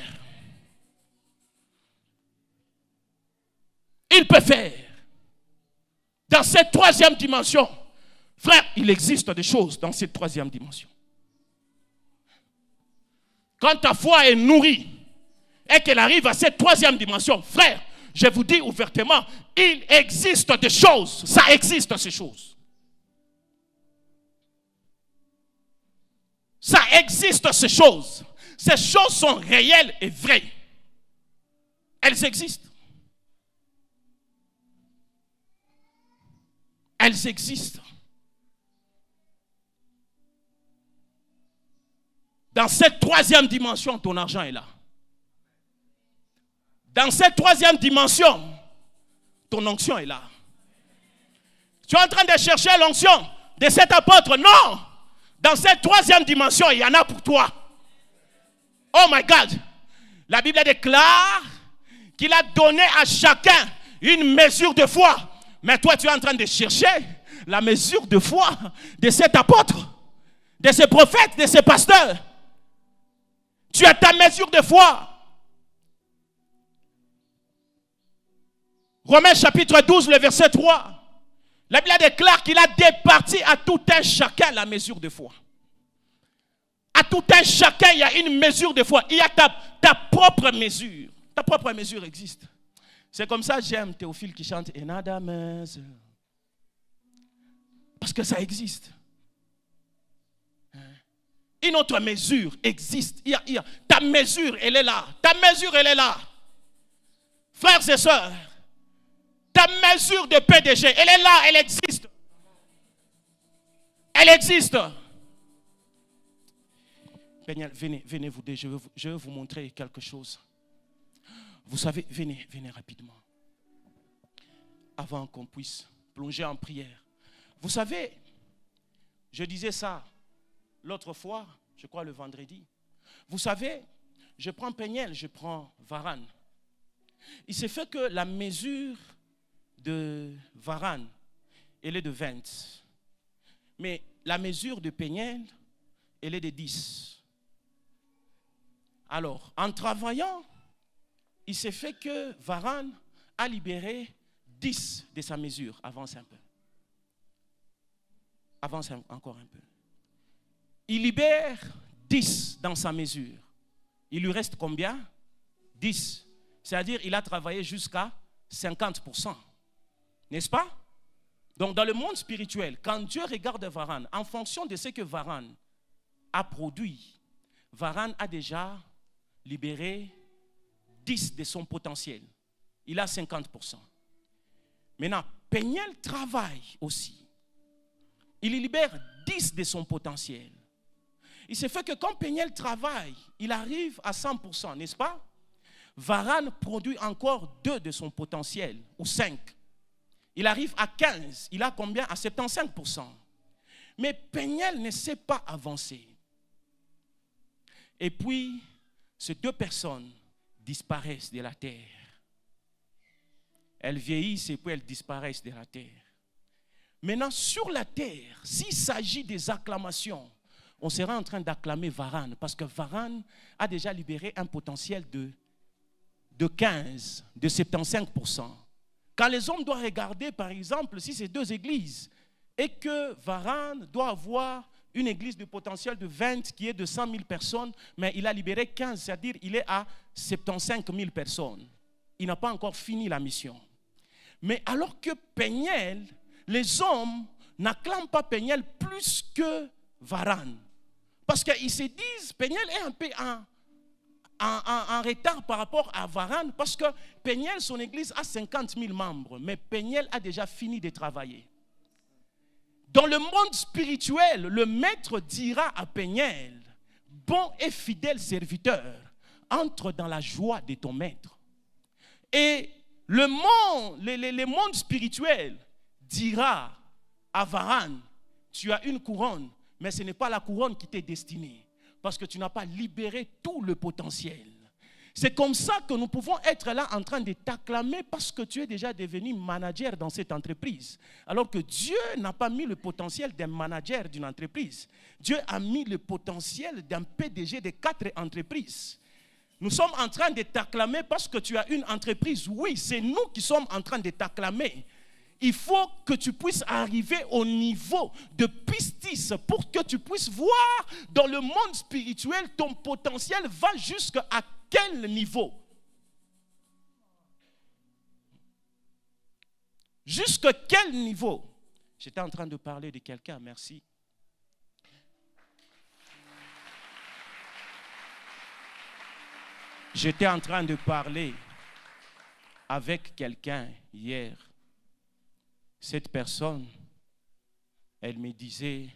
Il peut faire. Dans cette troisième dimension, frère, il existe des choses dans cette troisième dimension. Quand ta foi est nourrie et qu'elle arrive à cette troisième dimension, frère, je vous dis ouvertement, il existe des choses. Ça existe ces choses. Ça existe ces choses. Ces choses sont réelles et vraies. Elles existent. Elles existent. Dans cette troisième dimension, ton argent est là. Dans cette troisième dimension, ton onction est là. Tu es en train de chercher l'onction de cet apôtre? Non! Dans cette troisième dimension, il y en a pour toi. Oh my God! La Bible déclare qu'il a donné à chacun une mesure de foi. Mais toi, tu es en train de chercher la mesure de foi de cet apôtre, de ce prophète, de ce pasteur. Tu as ta mesure de foi. Romains chapitre 12, le verset 3. La Bible déclare qu'il a départi à tout un chacun la mesure de foi. À tout un chacun, il y a une mesure de foi. Il y a ta propre mesure. Ta propre mesure existe. C'est comme ça que j'aime Théophile qui chante Another Measure. Parce que ça existe. Une autre mesure existe. Ta mesure, elle est là. Ta mesure, elle est là. Frères et sœurs, ta mesure de PDG, elle est là, elle existe. Elle existe. Péniel, venez vous deux, je vais vous montrer quelque chose. Vous savez, venez rapidement. Avant qu'on puisse plonger en prière. Vous savez, je disais ça l'autre fois, je crois le vendredi. Vous savez, je prends Péniel, je prends Varane. Il s'est fait que la mesure de Varane, elle est de 20. Mais la mesure de Péniel, elle est de 10. Alors, en travaillant, il s'est fait que Varane a libéré 10 de sa mesure. Avance un peu. Avance encore un peu. Il libère 10 dans sa mesure. Il lui reste combien? 10. C'est-à-dire qu'il a travaillé jusqu'à 50%. N'est-ce pas? Donc dans le monde spirituel, quand Dieu regarde Varane, en fonction de ce que Varane a produit, Varane a déjà libéré 10 de son potentiel. Il a 50%. Maintenant, Péniel travaille aussi. Il libère 10 de son potentiel. Il se fait que quand Péniel travaille, il arrive à 100%, n'est-ce pas? Varane produit encore 2 de son potentiel, ou 5. Il arrive à 15. Il a combien? À 75%. Mais Péniel ne sait pas avancer. Et puis, ces 2 personnes disparaissent de la terre. Elles vieillissent et puis elles disparaissent de la terre. Maintenant, sur la terre, s'il s'agit des acclamations, on sera en train d'acclamer Varane parce que Varane a déjà libéré un potentiel de de 15, de 75%. Quand les hommes doivent regarder, par exemple, si c'est 2 églises, et que Varane doit avoir une église de potentiel de 20 qui est de 100 000 personnes, mais il a libéré 15, c'est-à-dire il est à 75 000 personnes. Il n'a pas encore fini la mission. Mais alors que Peniel, les hommes n'acclament pas Peniel plus que Varane. Parce qu'ils se disent, Peniel est un peu en retard par rapport à Varane, parce que Peniel, son église a 50 000 membres, mais Peniel a déjà fini de travailler. Dans le monde spirituel, le maître dira à Peniel, bon et fidèle serviteur, entre dans la joie de ton maître. Et le monde spirituel dira à Varane, tu as une couronne, mais ce n'est pas la couronne qui t'est destinée, parce que tu n'as pas libéré tout le potentiel. C'est comme ça que nous pouvons être là en train de t'acclamer parce que tu es déjà devenu manager dans cette entreprise. Alors que Dieu n'a pas mis le potentiel d'un manager d'une entreprise. Dieu a mis le potentiel d'un PDG de 4 entreprises. Nous sommes en train de t'acclamer parce que tu as une entreprise. Oui, c'est nous qui sommes en train de t'acclamer. Il faut que tu puisses arriver au niveau de pistis pour que tu puisses voir dans le monde spirituel ton potentiel va jusqu'à quel niveau? Jusqu'à quel niveau? J'étais en train de parler de quelqu'un, merci. J'étais en train de parler avec quelqu'un hier. Cette personne, elle me disait,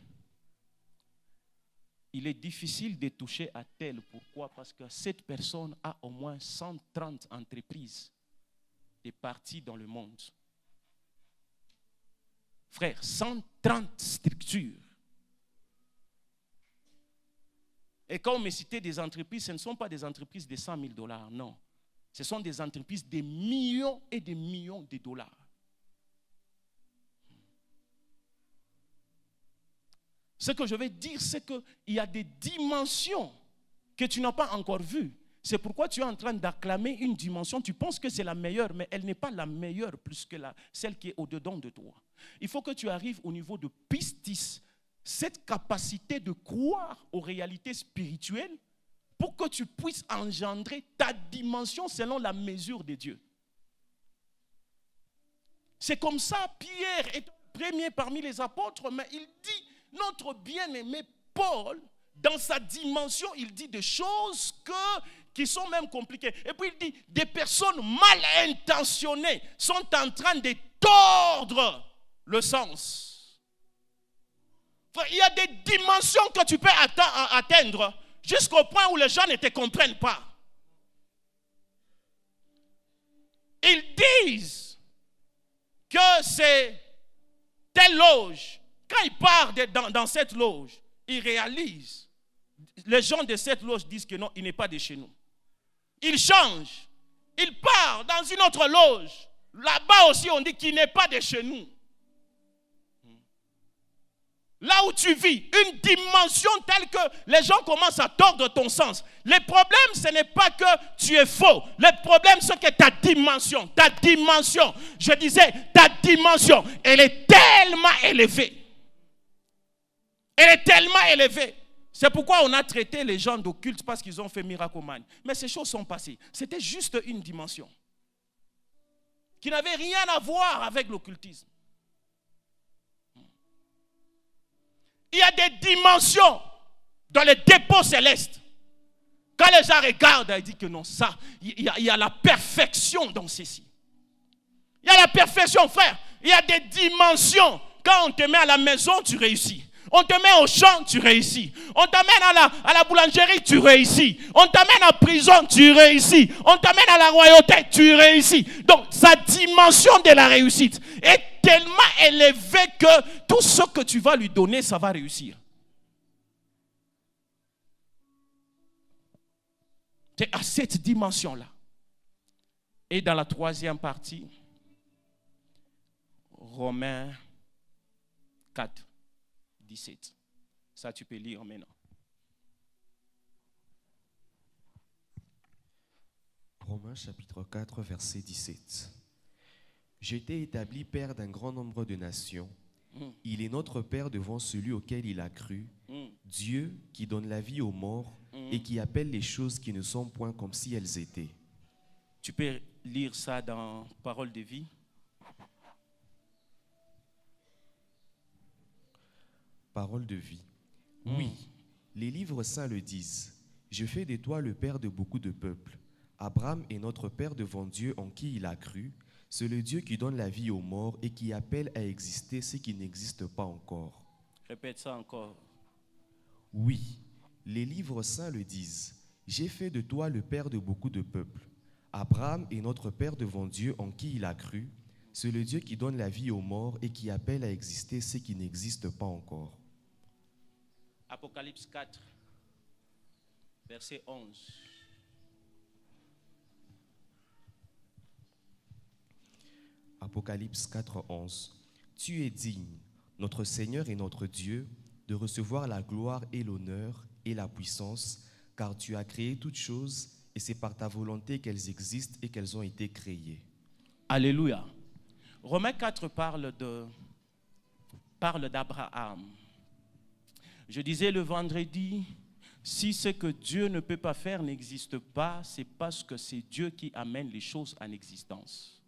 il est difficile de toucher à tel. Pourquoi? Parce que cette personne a au moins 130 entreprises et parties dans le monde. Frère, 130 structures. Et quand on me citait des entreprises, ce ne sont pas des entreprises de 100 000 $, non. Ce sont des entreprises de millions et de millions de dollars. Ce que je vais dire, c'est qu'il y a des dimensions que tu n'as pas encore vues. C'est pourquoi tu es en train d'acclamer une dimension. Tu penses que c'est la meilleure, mais elle n'est pas la meilleure plus que celle qui est au-dedans de toi. Il faut que tu arrives au niveau de pistis, cette capacité de croire aux réalités spirituelles pour que tu puisses engendrer ta dimension selon la mesure de Dieu. C'est comme ça, Pierre est premier parmi les apôtres, mais il dit, notre bien-aimé Paul, dans sa dimension, il dit des choses qui sont même compliquées. Et puis il dit, des personnes mal intentionnées sont en train de tordre le sens. Il y a des dimensions que tu peux atteindre jusqu'au point où les gens ne te comprennent pas. Ils disent que c'est telle loge. Quand il part dans cette loge, il réalise. Les gens de cette loge disent que non, il n'est pas de chez nous. Il change. Il part dans une autre loge. Là-bas aussi, on dit qu'il n'est pas de chez nous. Là où tu vis, une dimension telle que les gens commencent à tordre ton sens. Le problème, ce n'est pas que tu es faux. Le problème, c'est que ta dimension, je disais, ta dimension, elle est tellement élevée. Elle est tellement élevée. C'est pourquoi on a traité les gens d'occulte parce qu'ils ont fait miracomanie. Mais ces choses sont passées. C'était juste une dimension qui n'avait rien à voir avec l'occultisme. Il y a des dimensions dans les dépôts célestes. Quand les gens regardent, ils disent que non, ça, il y a la perfection dans ceci. Il y a la perfection, frère. Il y a des dimensions. Quand on te met à la maison, tu réussis. On te met au champ, tu réussis. On t'amène à la boulangerie, tu réussis. On t'amène en prison, tu réussis. On t'amène à la royauté, tu réussis. Donc, sa dimension de la réussite est tellement élevée que tout ce que tu vas lui donner, ça va réussir. C'est à cette dimension-là. Et dans la troisième partie, Romains 4. 17. Ça, tu peux lire maintenant. Romains chapitre 4, verset 17. Je t'ai établi père d'un grand nombre de nations. Il est notre Père devant celui auquel il a cru, Dieu qui donne la vie aux morts et qui appelle les choses qui ne sont point comme si elles étaient. Tu peux lire ça dans Parole de vie. Parole de vie. Oui, les livres saints le disent. Je fais de toi le père de beaucoup de peuples. Abraham est notre Père devant Dieu en qui il a cru. C'est le Dieu qui donne la vie aux morts et qui appelle à exister ce qui n'existe pas encore. Répète ça encore. Oui, les livres saints le disent. J'ai fait de toi le père de beaucoup de peuples. Abraham est notre Père devant Dieu en qui il a cru. C'est le Dieu qui donne la vie aux morts et qui appelle à exister ce qui n'existe pas encore. Apocalypse 4, verset 11. Apocalypse 4, 11. Tu es digne, notre Seigneur et notre Dieu, de recevoir la gloire et l'honneur et la puissance, car tu as créé toutes choses et c'est par ta volonté qu'elles existent et qu'elles ont été créées. Alléluia. Romains 4 parle d'Abraham. Je disais le vendredi, si ce que Dieu ne peut pas faire n'existe pas, c'est parce que c'est Dieu qui amène les choses en existence.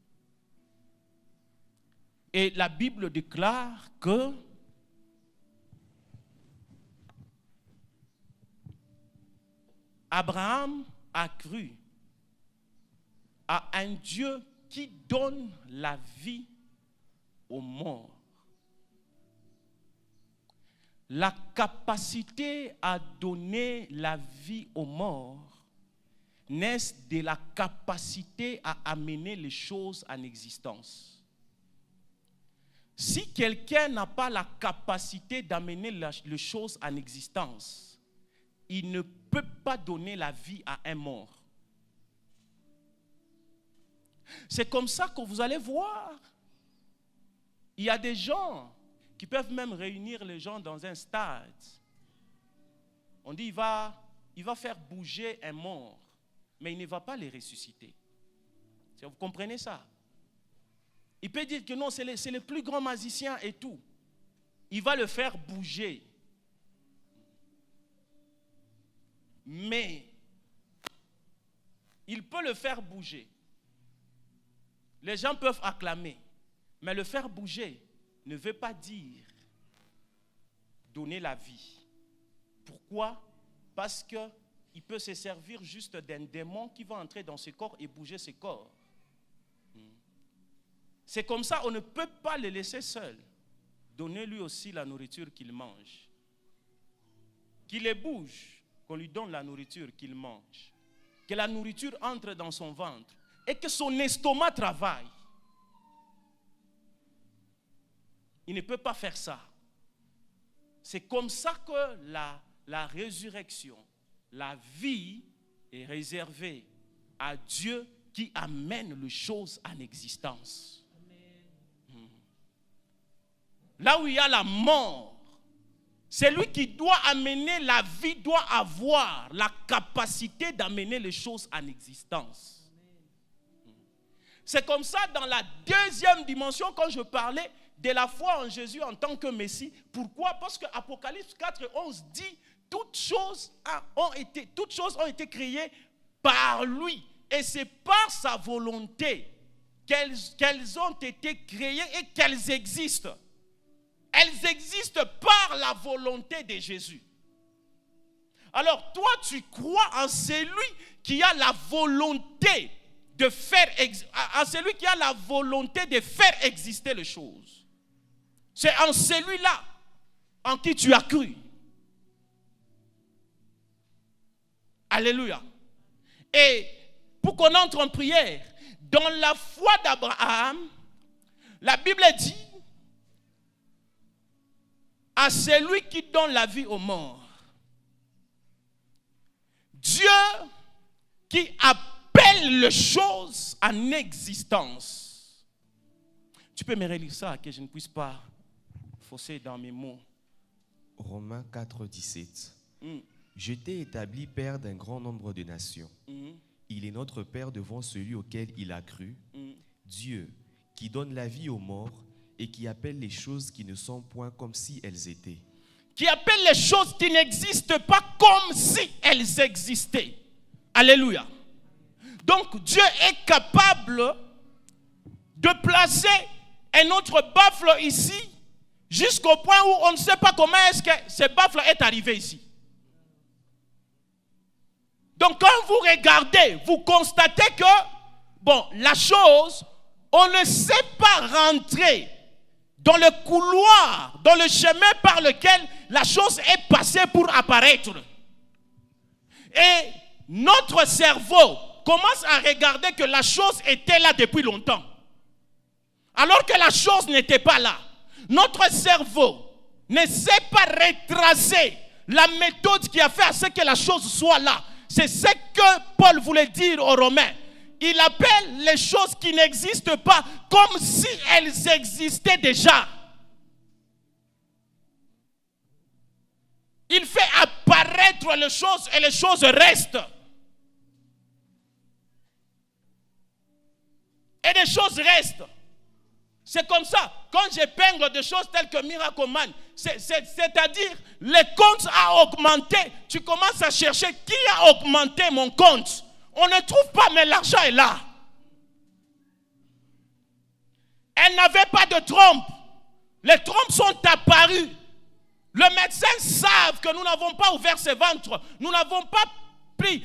Et la Bible déclare que Abraham a cru à un Dieu qui donne la vie aux morts. La capacité à donner la vie aux morts naît de la capacité à amener les choses en existence. Si quelqu'un n'a pas la capacité d'amener les choses en existence, il ne peut pas donner la vie à un mort. C'est comme ça que vous allez voir. Il y a des gens qui peuvent même réunir les gens dans un stade. On dit il va faire bouger un mort, mais il ne va pas les ressusciter. Vous comprenez ça? Il peut dire que non, c'est le plus grand magicien et tout. Il va le faire bouger. Mais il peut le faire bouger. Les gens peuvent acclamer. Mais le faire bouger ne veut pas dire donner la vie. Pourquoi? Parce qu'il peut se servir juste d'un démon qui va entrer dans ce corps et bouger ce corps. C'est comme ça, on ne peut pas le laisser seul. Donnez-lui aussi la nourriture qu'il mange. Qu'il les bouge, qu'on lui donne la nourriture qu'il mange. Que la nourriture entre dans son ventre et que son estomac travaille. Il ne peut pas faire ça. C'est comme ça que la résurrection, la vie est réservée à Dieu qui amène les choses en existence. Là où il y a la mort, celui qui doit amener la vie doit avoir la capacité d'amener les choses en existence. C'est comme ça dans la deuxième dimension quand je parlais de la foi en Jésus en tant que Messie. Pourquoi? Parce que Apocalypse 4, 11 dit toutes choses ont été créées par lui. Et c'est par sa volonté qu'elles ont été créées et qu'elles existent. Elles existent par la volonté de Jésus. Alors toi, tu crois en celui qui a la volonté de faire exister les choses. C'est en celui-là en qui tu as cru. Alléluia. Et pour qu'on entre en prière, dans la foi d'Abraham, la Bible dit à celui qui donne la vie aux morts. Dieu qui appelle les choses en existence. Tu peux me relire ça, que je ne puisse pas fausser dans mes mots. Romains 4, 17. Je t'ai établi père d'un grand nombre de nations. il est notre Père devant celui auquel il a cru. Dieu, qui donne la vie aux morts et qui appelle les choses qui ne sont point comme si elles étaient. Qui appelle les choses qui n'existent pas comme si elles existaient. Alléluia. Donc Dieu est capable de placer un autre baffle ici jusqu'au point où on ne sait pas comment est-ce que ce baffle est arrivé ici. Donc quand vous regardez, vous constatez que, bon, la chose, on ne sait pas rentrer dans le couloir, dans le chemin par lequel la chose est passée pour apparaître. Et notre cerveau commence à regarder que la chose était là depuis longtemps. Alors que la chose n'était pas là. Notre cerveau ne sait pas retracer la méthode qui a fait à ce que la chose soit là. C'est ce que Paul voulait dire aux Romains. Il appelle les choses qui n'existent pas comme si elles existaient déjà. Il fait apparaître les choses et les choses restent. Et les choses restent. C'est comme ça. Quand j'épingle des choses telles que Miracle Man, c'est-à-dire les comptes a augmenté, tu commences à chercher qui a augmenté mon compte. On ne trouve pas, mais l'argent est là. Elle n'avait pas de trompe. Les trompes sont apparues. Le médecin savent que nous n'avons pas ouvert ses ventres. Nous n'avons pas pris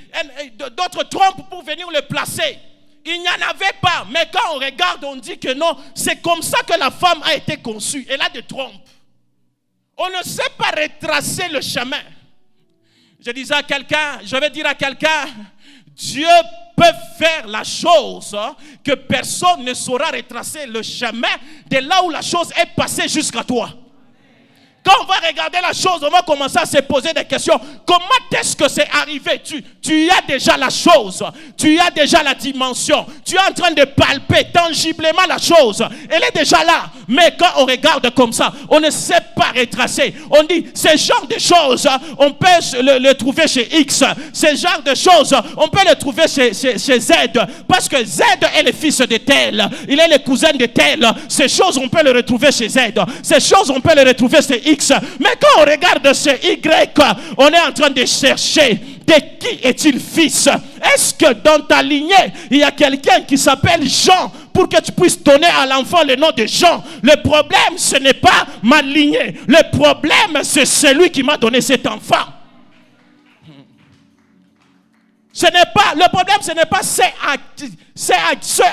d'autres trompes pour venir les placer. Il n'y en avait pas. Mais quand on regarde, on dit que non. C'est comme ça que la femme a été conçue. Elle a des trompes. On ne sait pas retracer le chemin. Je disais à quelqu'un, je vais dire à quelqu'un, Dieu peut faire la chose que personne ne saura retracer le chemin de là où la chose est passée jusqu'à toi. Quand on va regarder la chose, on va commencer à se poser des questions. Comment est-ce que c'est arrivé? Tu as déjà la chose. Tu as déjà la dimension. Tu es en train de palper tangiblement la chose. Elle est déjà là. Mais quand on regarde comme ça, on ne sait pas retracer. On dit, ce genre de choses, on peut le trouver chez X. Ce genre de choses, on peut le trouver chez Z. Parce que Z est le fils de tel. Il est le cousin de tel. Ces choses, on peut le retrouver chez Z. Ces choses, on peut les retrouver chez X. Mais quand on regarde ce Y, on est en train de chercher de qui est-il fils. Est-ce que dans ta lignée, il y a quelqu'un qui s'appelle Jean pour que tu puisses donner à l'enfant le nom de Jean? Le problème, ce n'est pas ma lignée. Le problème, c'est celui qui m'a donné cet enfant. Le problème, ce n'est pas ceux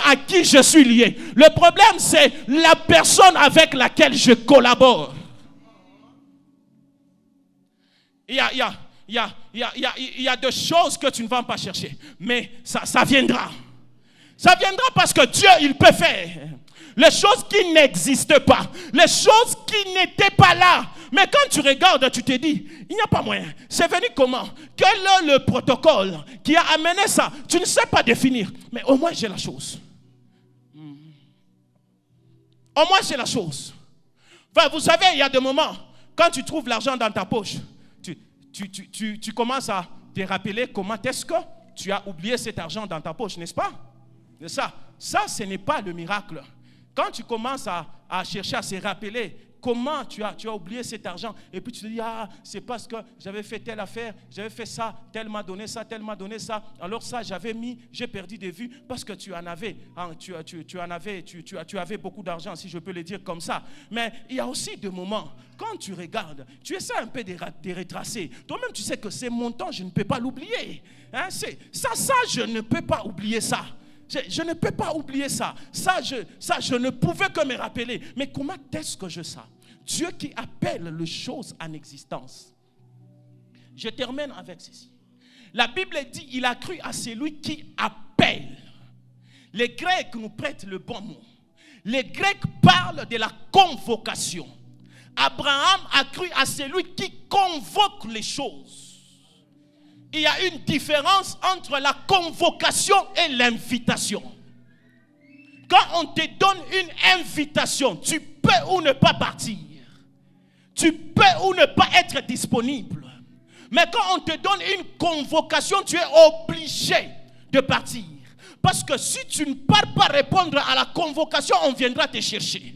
à qui je suis lié. Le problème, c'est la personne avec laquelle je collabore. Il y a des choses que tu ne vas pas chercher. Mais ça viendra. Ça viendra parce que Dieu, il peut faire. Les choses qui n'existent pas. Les choses qui n'étaient pas là. Mais quand tu regardes, tu te dis, il n'y a pas moyen. C'est venu comment? Quel est le protocole qui a amené ça? Tu ne sais pas définir. Mais au moins, j'ai la chose. Au moins, j'ai la chose. Enfin, vous savez, il y a des moments, quand tu trouves l'argent dans ta poche, tu commences à te rappeler comment est-ce que tu as oublié cet argent dans ta poche, n'est-ce pas? Ça, ce n'est pas le miracle. Quand tu commences à chercher à se rappeler comment tu as oublié cet argent, et puis tu te dis, c'est parce que j'avais fait telle affaire, j'avais fait ça, tel m'a donné ça, tel m'a donné ça, alors ça j'ai perdu de vue parce que tu en avais, tu avais beaucoup d'argent, si je peux le dire comme ça. Mais il y a aussi des moments, quand tu regardes, tu essaies un peu de retracer. Toi-même, tu sais que ces montants, je ne peux pas l'oublier. Hein, ça, je ne peux pas oublier ça. Je ne peux pas oublier ça. Ça, je ne pouvais que me rappeler. Mais comment est-ce que je sais? Dieu qui appelle les choses en existence. Je termine avec ceci. La Bible dit, il a cru à celui qui appelle. Les Grecs nous prêtent le bon mot. Les Grecs parlent de la convocation. Abraham a cru à celui qui convoque les choses. Il y a une différence entre la convocation et l'invitation. Quand on te donne une invitation, tu peux ou ne pas partir. Tu peux ou ne pas être disponible. Mais quand on te donne une convocation, tu es obligé de partir. Parce que si tu ne pars pas répondre à la convocation, on viendra te chercher.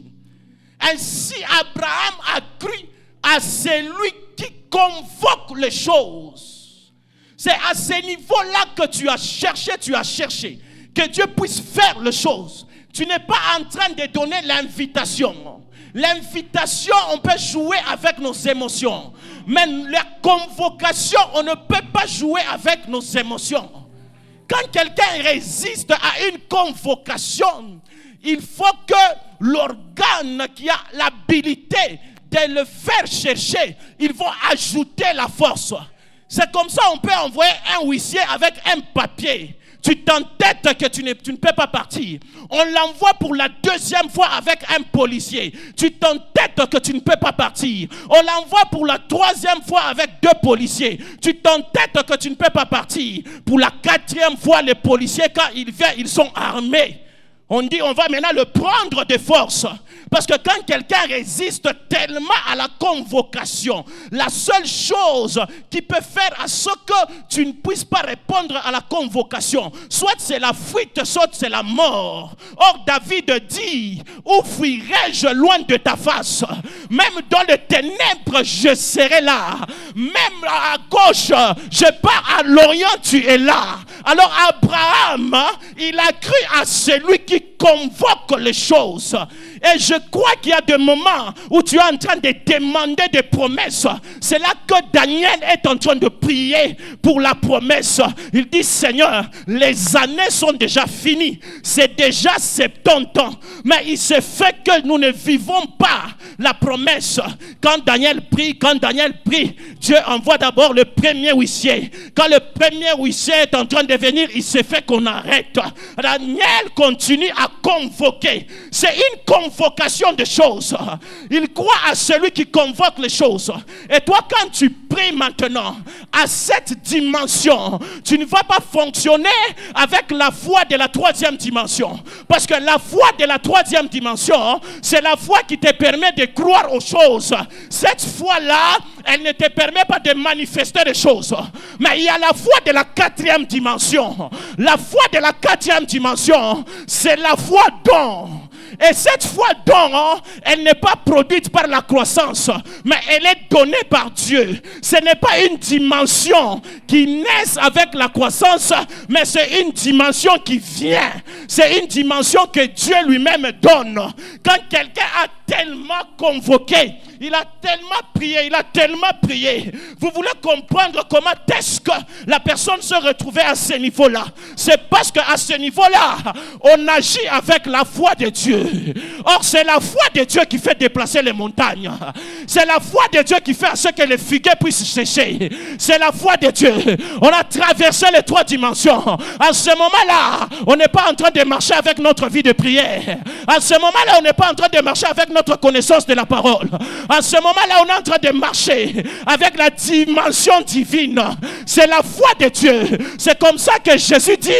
Ainsi, Abraham a cru à celui qui convoque les choses. C'est à ce niveau-là que tu as cherché. Que Dieu puisse faire les choses. Tu n'es pas en train de donner l'invitation. L'invitation, on peut jouer avec nos émotions. Mais la convocation, on ne peut pas jouer avec nos émotions. Quand quelqu'un résiste à une convocation, il faut que l'organe qui a l'habilité de le faire chercher, ils vont ajouter la force. C'est comme ça on peut envoyer un huissier avec un papier. Tu t'entêtes que tu ne peux pas partir. On l'envoie pour la deuxième fois avec un policier. Tu t'entêtes que tu ne peux pas partir. On l'envoie pour la troisième fois avec 2 policiers. Tu t'entêtes que tu ne peux pas partir. Pour la 4e fois, les policiers, quand ils viennent, ils sont armés. On dit, on va maintenant le prendre de force. Parce que quand quelqu'un résiste tellement à la convocation, la seule chose qui peut faire à ce que tu ne puisses pas répondre à la convocation, soit c'est la fuite, soit c'est la mort. Or, David dit, où fuirai-je loin de ta face? Même dans les ténèbres, je serai là. Même à gauche, je pars à l'Orient, tu es là. Alors Abraham, il a cru à celui qui convoque les choses. Et je crois qu'il y a des moments où tu es en train de demander des promesses. C'est là que Daniel est en train de prier pour la promesse. Il dit, Seigneur, les années sont déjà finies. C'est déjà 70 ans. Mais il se fait que nous ne vivons pas la promesse. Quand Daniel prie, Dieu envoie d'abord le premier huissier. Quand le premier huissier est en train de venir, il se fait qu'on arrête. Daniel continue à convoquer. C'est une convocation de choses. Il croit à celui qui convoque les choses. Et toi, quand tu pries maintenant à cette dimension, tu ne vas pas fonctionner avec la foi de la 3e dimension. Parce que la foi de la 3e dimension, c'est la foi qui te permet de croire aux choses. Cette foi-là, elle ne te permet pas de manifester les choses. Mais il y a la foi de la 4e dimension. La foi de la 4e dimension, c'est la foi don. Et cette foi don, elle n'est pas produite par la croissance, mais elle est donnée par Dieu. Ce n'est pas une dimension qui naît avec la croissance, mais c'est une dimension qui vient. C'est une dimension que Dieu lui-même donne. Quand quelqu'un a tellement convoqué, il a tellement prié. Vous voulez comprendre comment est-ce que la personne se retrouvait à ce niveau-là? C'est parce qu'à ce niveau-là, on agit avec la foi de Dieu. Or, c'est la foi de Dieu qui fait déplacer les montagnes. C'est la foi de Dieu qui fait à ce que les figuiers puissent sécher. C'est la foi de Dieu. On a traversé les 3 dimensions. À ce moment-là, on n'est pas en train de marcher avec notre vie de prière. À ce moment-là, on n'est pas en train de marcher avec notre connaissance de la parole. À ce moment-là, on est en train de marcher avec la dimension divine. C'est la foi de Dieu. C'est comme ça que Jésus dit,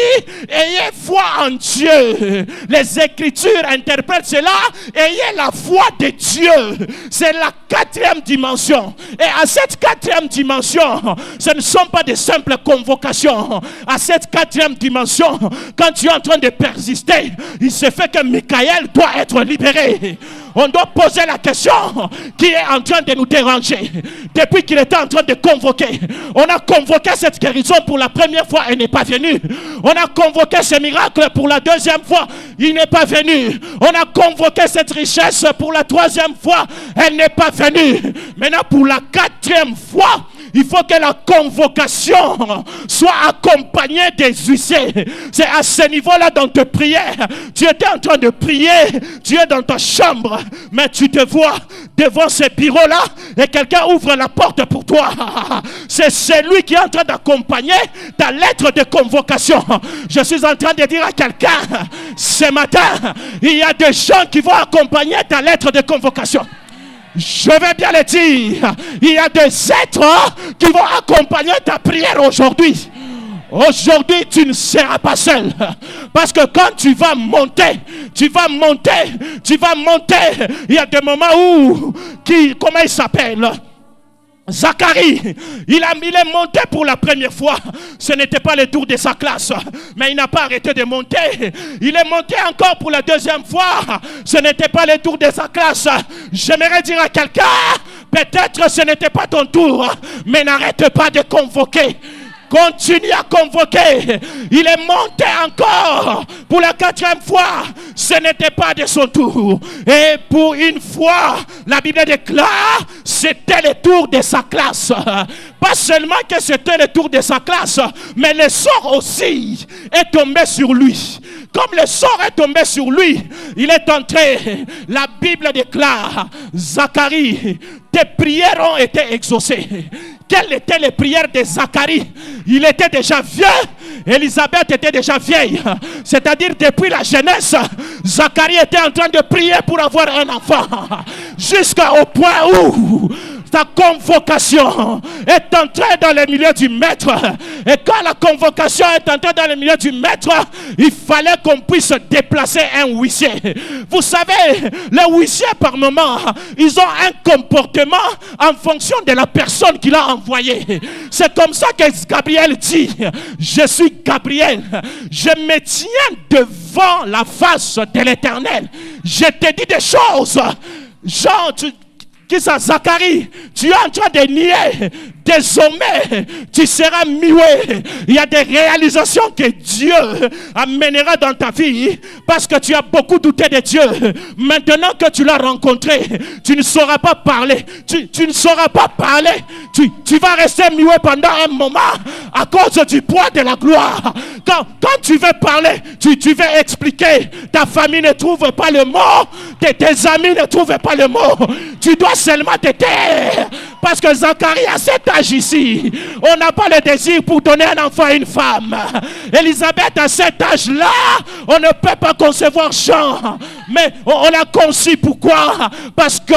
ayez foi en Dieu. Les Écritures interprètent cela, ayez la foi de Dieu. C'est la 4e dimension. Et à cette 4e dimension, ce ne sont pas de simples convocations. À cette 4e dimension, quand tu es en train de persister, il se fait que Michael doit être libéré. On doit poser la question, qui est en train de nous déranger? Depuis qu'il était en train de convoquer, on a convoqué cette guérison pour la première fois, elle n'est pas venue. On a convoqué ce miracle pour la 2e fois, il n'est pas venu. On a convoqué cette richesse pour la 3e fois, elle n'est pas venue. Maintenant pour la 4e fois, il faut que la convocation soit accompagnée des huissiers. C'est à ce niveau-là dans ta prière. Tu étais en train de prier, tu es dans ta chambre, mais tu te vois devant ce bureau-là et quelqu'un ouvre la porte pour toi. C'est celui qui est en train d'accompagner ta lettre de convocation. Je suis en train de dire à quelqu'un, ce matin, il y a des gens qui vont accompagner ta lettre de convocation. Je vais bien le dire, il y a des êtres qui vont accompagner ta prière aujourd'hui. Aujourd'hui, tu ne seras pas seul. Parce que quand tu vas monter, il y a des moments où, comment il s'appelle? Zacharie, il est monté pour la première fois. Ce n'était pas le tour de sa classe, mais il n'a pas arrêté de monter. Il est monté encore pour la deuxième fois. Ce n'était pas le tour de sa classe. J'aimerais dire à quelqu'un, peut-être ce n'était pas ton tour, mais n'arrête pas de convoquer. Continue à convoquer. Il est monté encore pour la 4e fois. Ce n'était pas de son tour. Et pour une fois, la Bible déclare, c'était le tour de sa classe. Pas seulement que c'était le tour de sa classe, mais le sort aussi est tombé sur lui. Comme le sort est tombé sur lui, il est entré. La Bible déclare, Zacharie, tes prières ont été exaucées. Quelles étaient les prières de Zacharie? Il était déjà vieux. Élisabeth était déjà vieille. C'est-à-dire depuis la jeunesse, Zacharie était en train de prier pour avoir un enfant. Jusqu'au point où ta convocation est entrée dans le milieu du maître. Et quand la convocation est entrée dans le milieu du maître, il fallait qu'on puisse déplacer un huissier. Vous savez, les huissiers par moment, ils ont un comportement en fonction de la personne qui l'a envoyé. C'est comme ça que Gabriel dit, je suis Gabriel, je me tiens devant la face de l'Éternel. Je te dis des choses, genre qui ça, Zacharie, tu es en train de nier. Désormais, tu seras muet. Il y a des réalisations que Dieu amènera dans ta vie parce que tu as beaucoup douté de Dieu. Maintenant que tu l'as rencontré, tu ne sauras pas parler. Tu ne sauras pas parler. Tu vas rester muet pendant un moment à cause du poids de la gloire. Quand tu veux parler, tu veux expliquer. Ta famille ne trouve pas le mot. Tes amis ne trouvent pas le mot. Tu dois seulement te taire. Parce que Zacharie a cet âge ici. On n'a pas le désir pour donner un enfant à une femme. Élisabeth à cet âge-là, on ne peut pas concevoir Jean. Mais on l'a conçu. Pourquoi? Parce que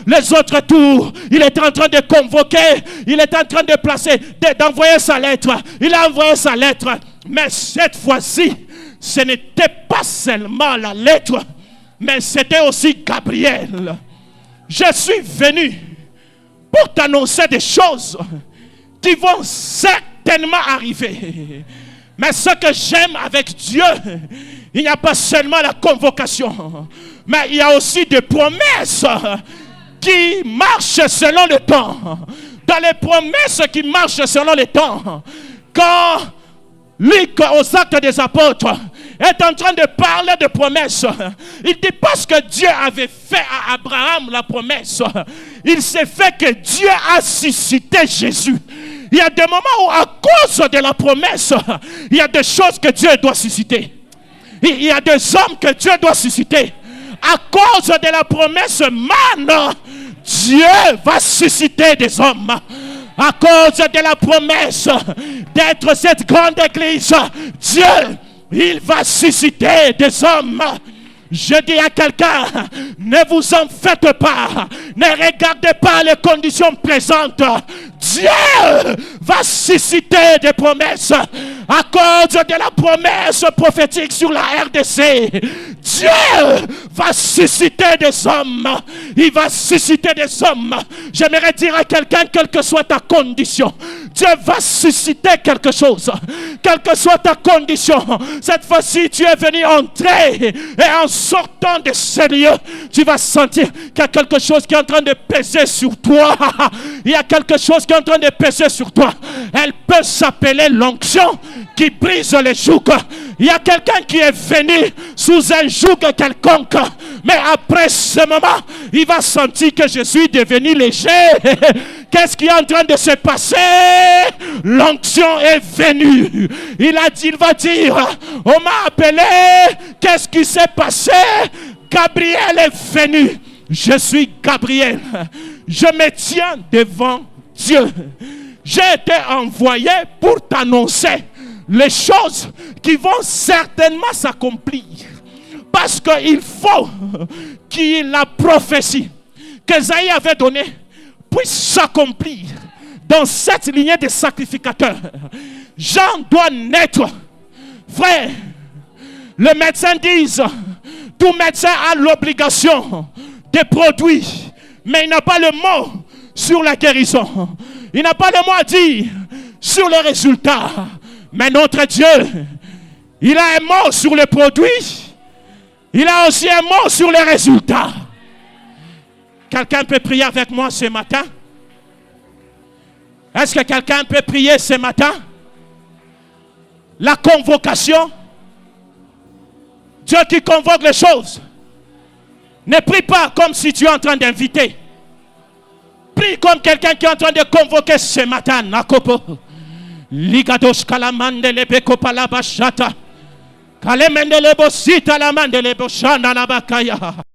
les autres tours, il est en train de convoquer. Il est en train de placer, d'envoyer sa lettre. Il a envoyé sa lettre. Mais cette fois-ci, ce n'était pas seulement la lettre, mais c'était aussi Gabriel. Je suis venu pour t'annoncer des choses qui vont certainement arriver. Mais ce que j'aime avec Dieu, il n'y a pas seulement la convocation, mais il y a aussi des promesses qui marchent selon le temps. Dans les promesses qui marchent selon le temps, quand Luc, aux Actes des Apôtres, est en train de parler de promesses. Il dit parce que Dieu avait fait à Abraham la promesse, il s'est fait que Dieu a suscité Jésus. Il y a des moments où à cause de la promesse, il y a des choses que Dieu doit susciter. Il y a des hommes que Dieu doit susciter. À cause de la promesse, man, Dieu va susciter des hommes. À cause de la promesse d'être cette grande église, Dieu, il va susciter des hommes. Je dis à quelqu'un, ne vous en faites pas. Ne regardez pas les conditions présentes. Dieu va susciter des promesses. À cause de la promesse prophétique sur la RDC, Dieu va susciter des hommes. Il va susciter des hommes. J'aimerais dire à quelqu'un, quelle que soit ta condition, Dieu va susciter quelque chose. Quelle que soit ta condition, cette fois-ci tu es venu entrer et en sortant de ce lieu, tu vas sentir qu'il y a quelque chose qui est en train de peser sur toi. Il y a quelque chose qui est en train de peser sur toi. Elle peut s'appeler l'onction qui brise les jougs. Il y a quelqu'un qui est venu sous un joug quelconque, mais après ce moment, il va sentir que je suis devenu léger. Qu'est-ce qui est en train de se passer? L'onction est venue. Il va dire, on m'a appelé, qu'est-ce qui s'est passé? Gabriel est venu. Je suis Gabriel. Je me tiens devant Dieu. J'ai été envoyé pour t'annoncer les choses qui vont certainement s'accomplir. Parce qu'il faut que la prophétie qu'Ésaïe avait donnée puisse s'accomplir dans cette lignée de sacrificateurs. Jean doit naître. Frère, les médecins disent, tout médecin a l'obligation de produire, mais il n'a pas le mot sur la guérison. Il n'a pas le mot à dire sur les résultats. Mais notre Dieu, il a un mot sur le produit. Il a aussi un mot sur les résultats. Quelqu'un peut prier avec moi ce matin? Est-ce que quelqu'un peut prier ce matin? La convocation. Dieu qui convoque les choses. Ne prie pas comme si tu es en train d'inviter. Prie comme quelqu'un qui est en train de convoquer ce matin. Nakopo. Ligados kalamande lebeko palabashata. Kalemende lebosita lamande leboshanda nabakaya.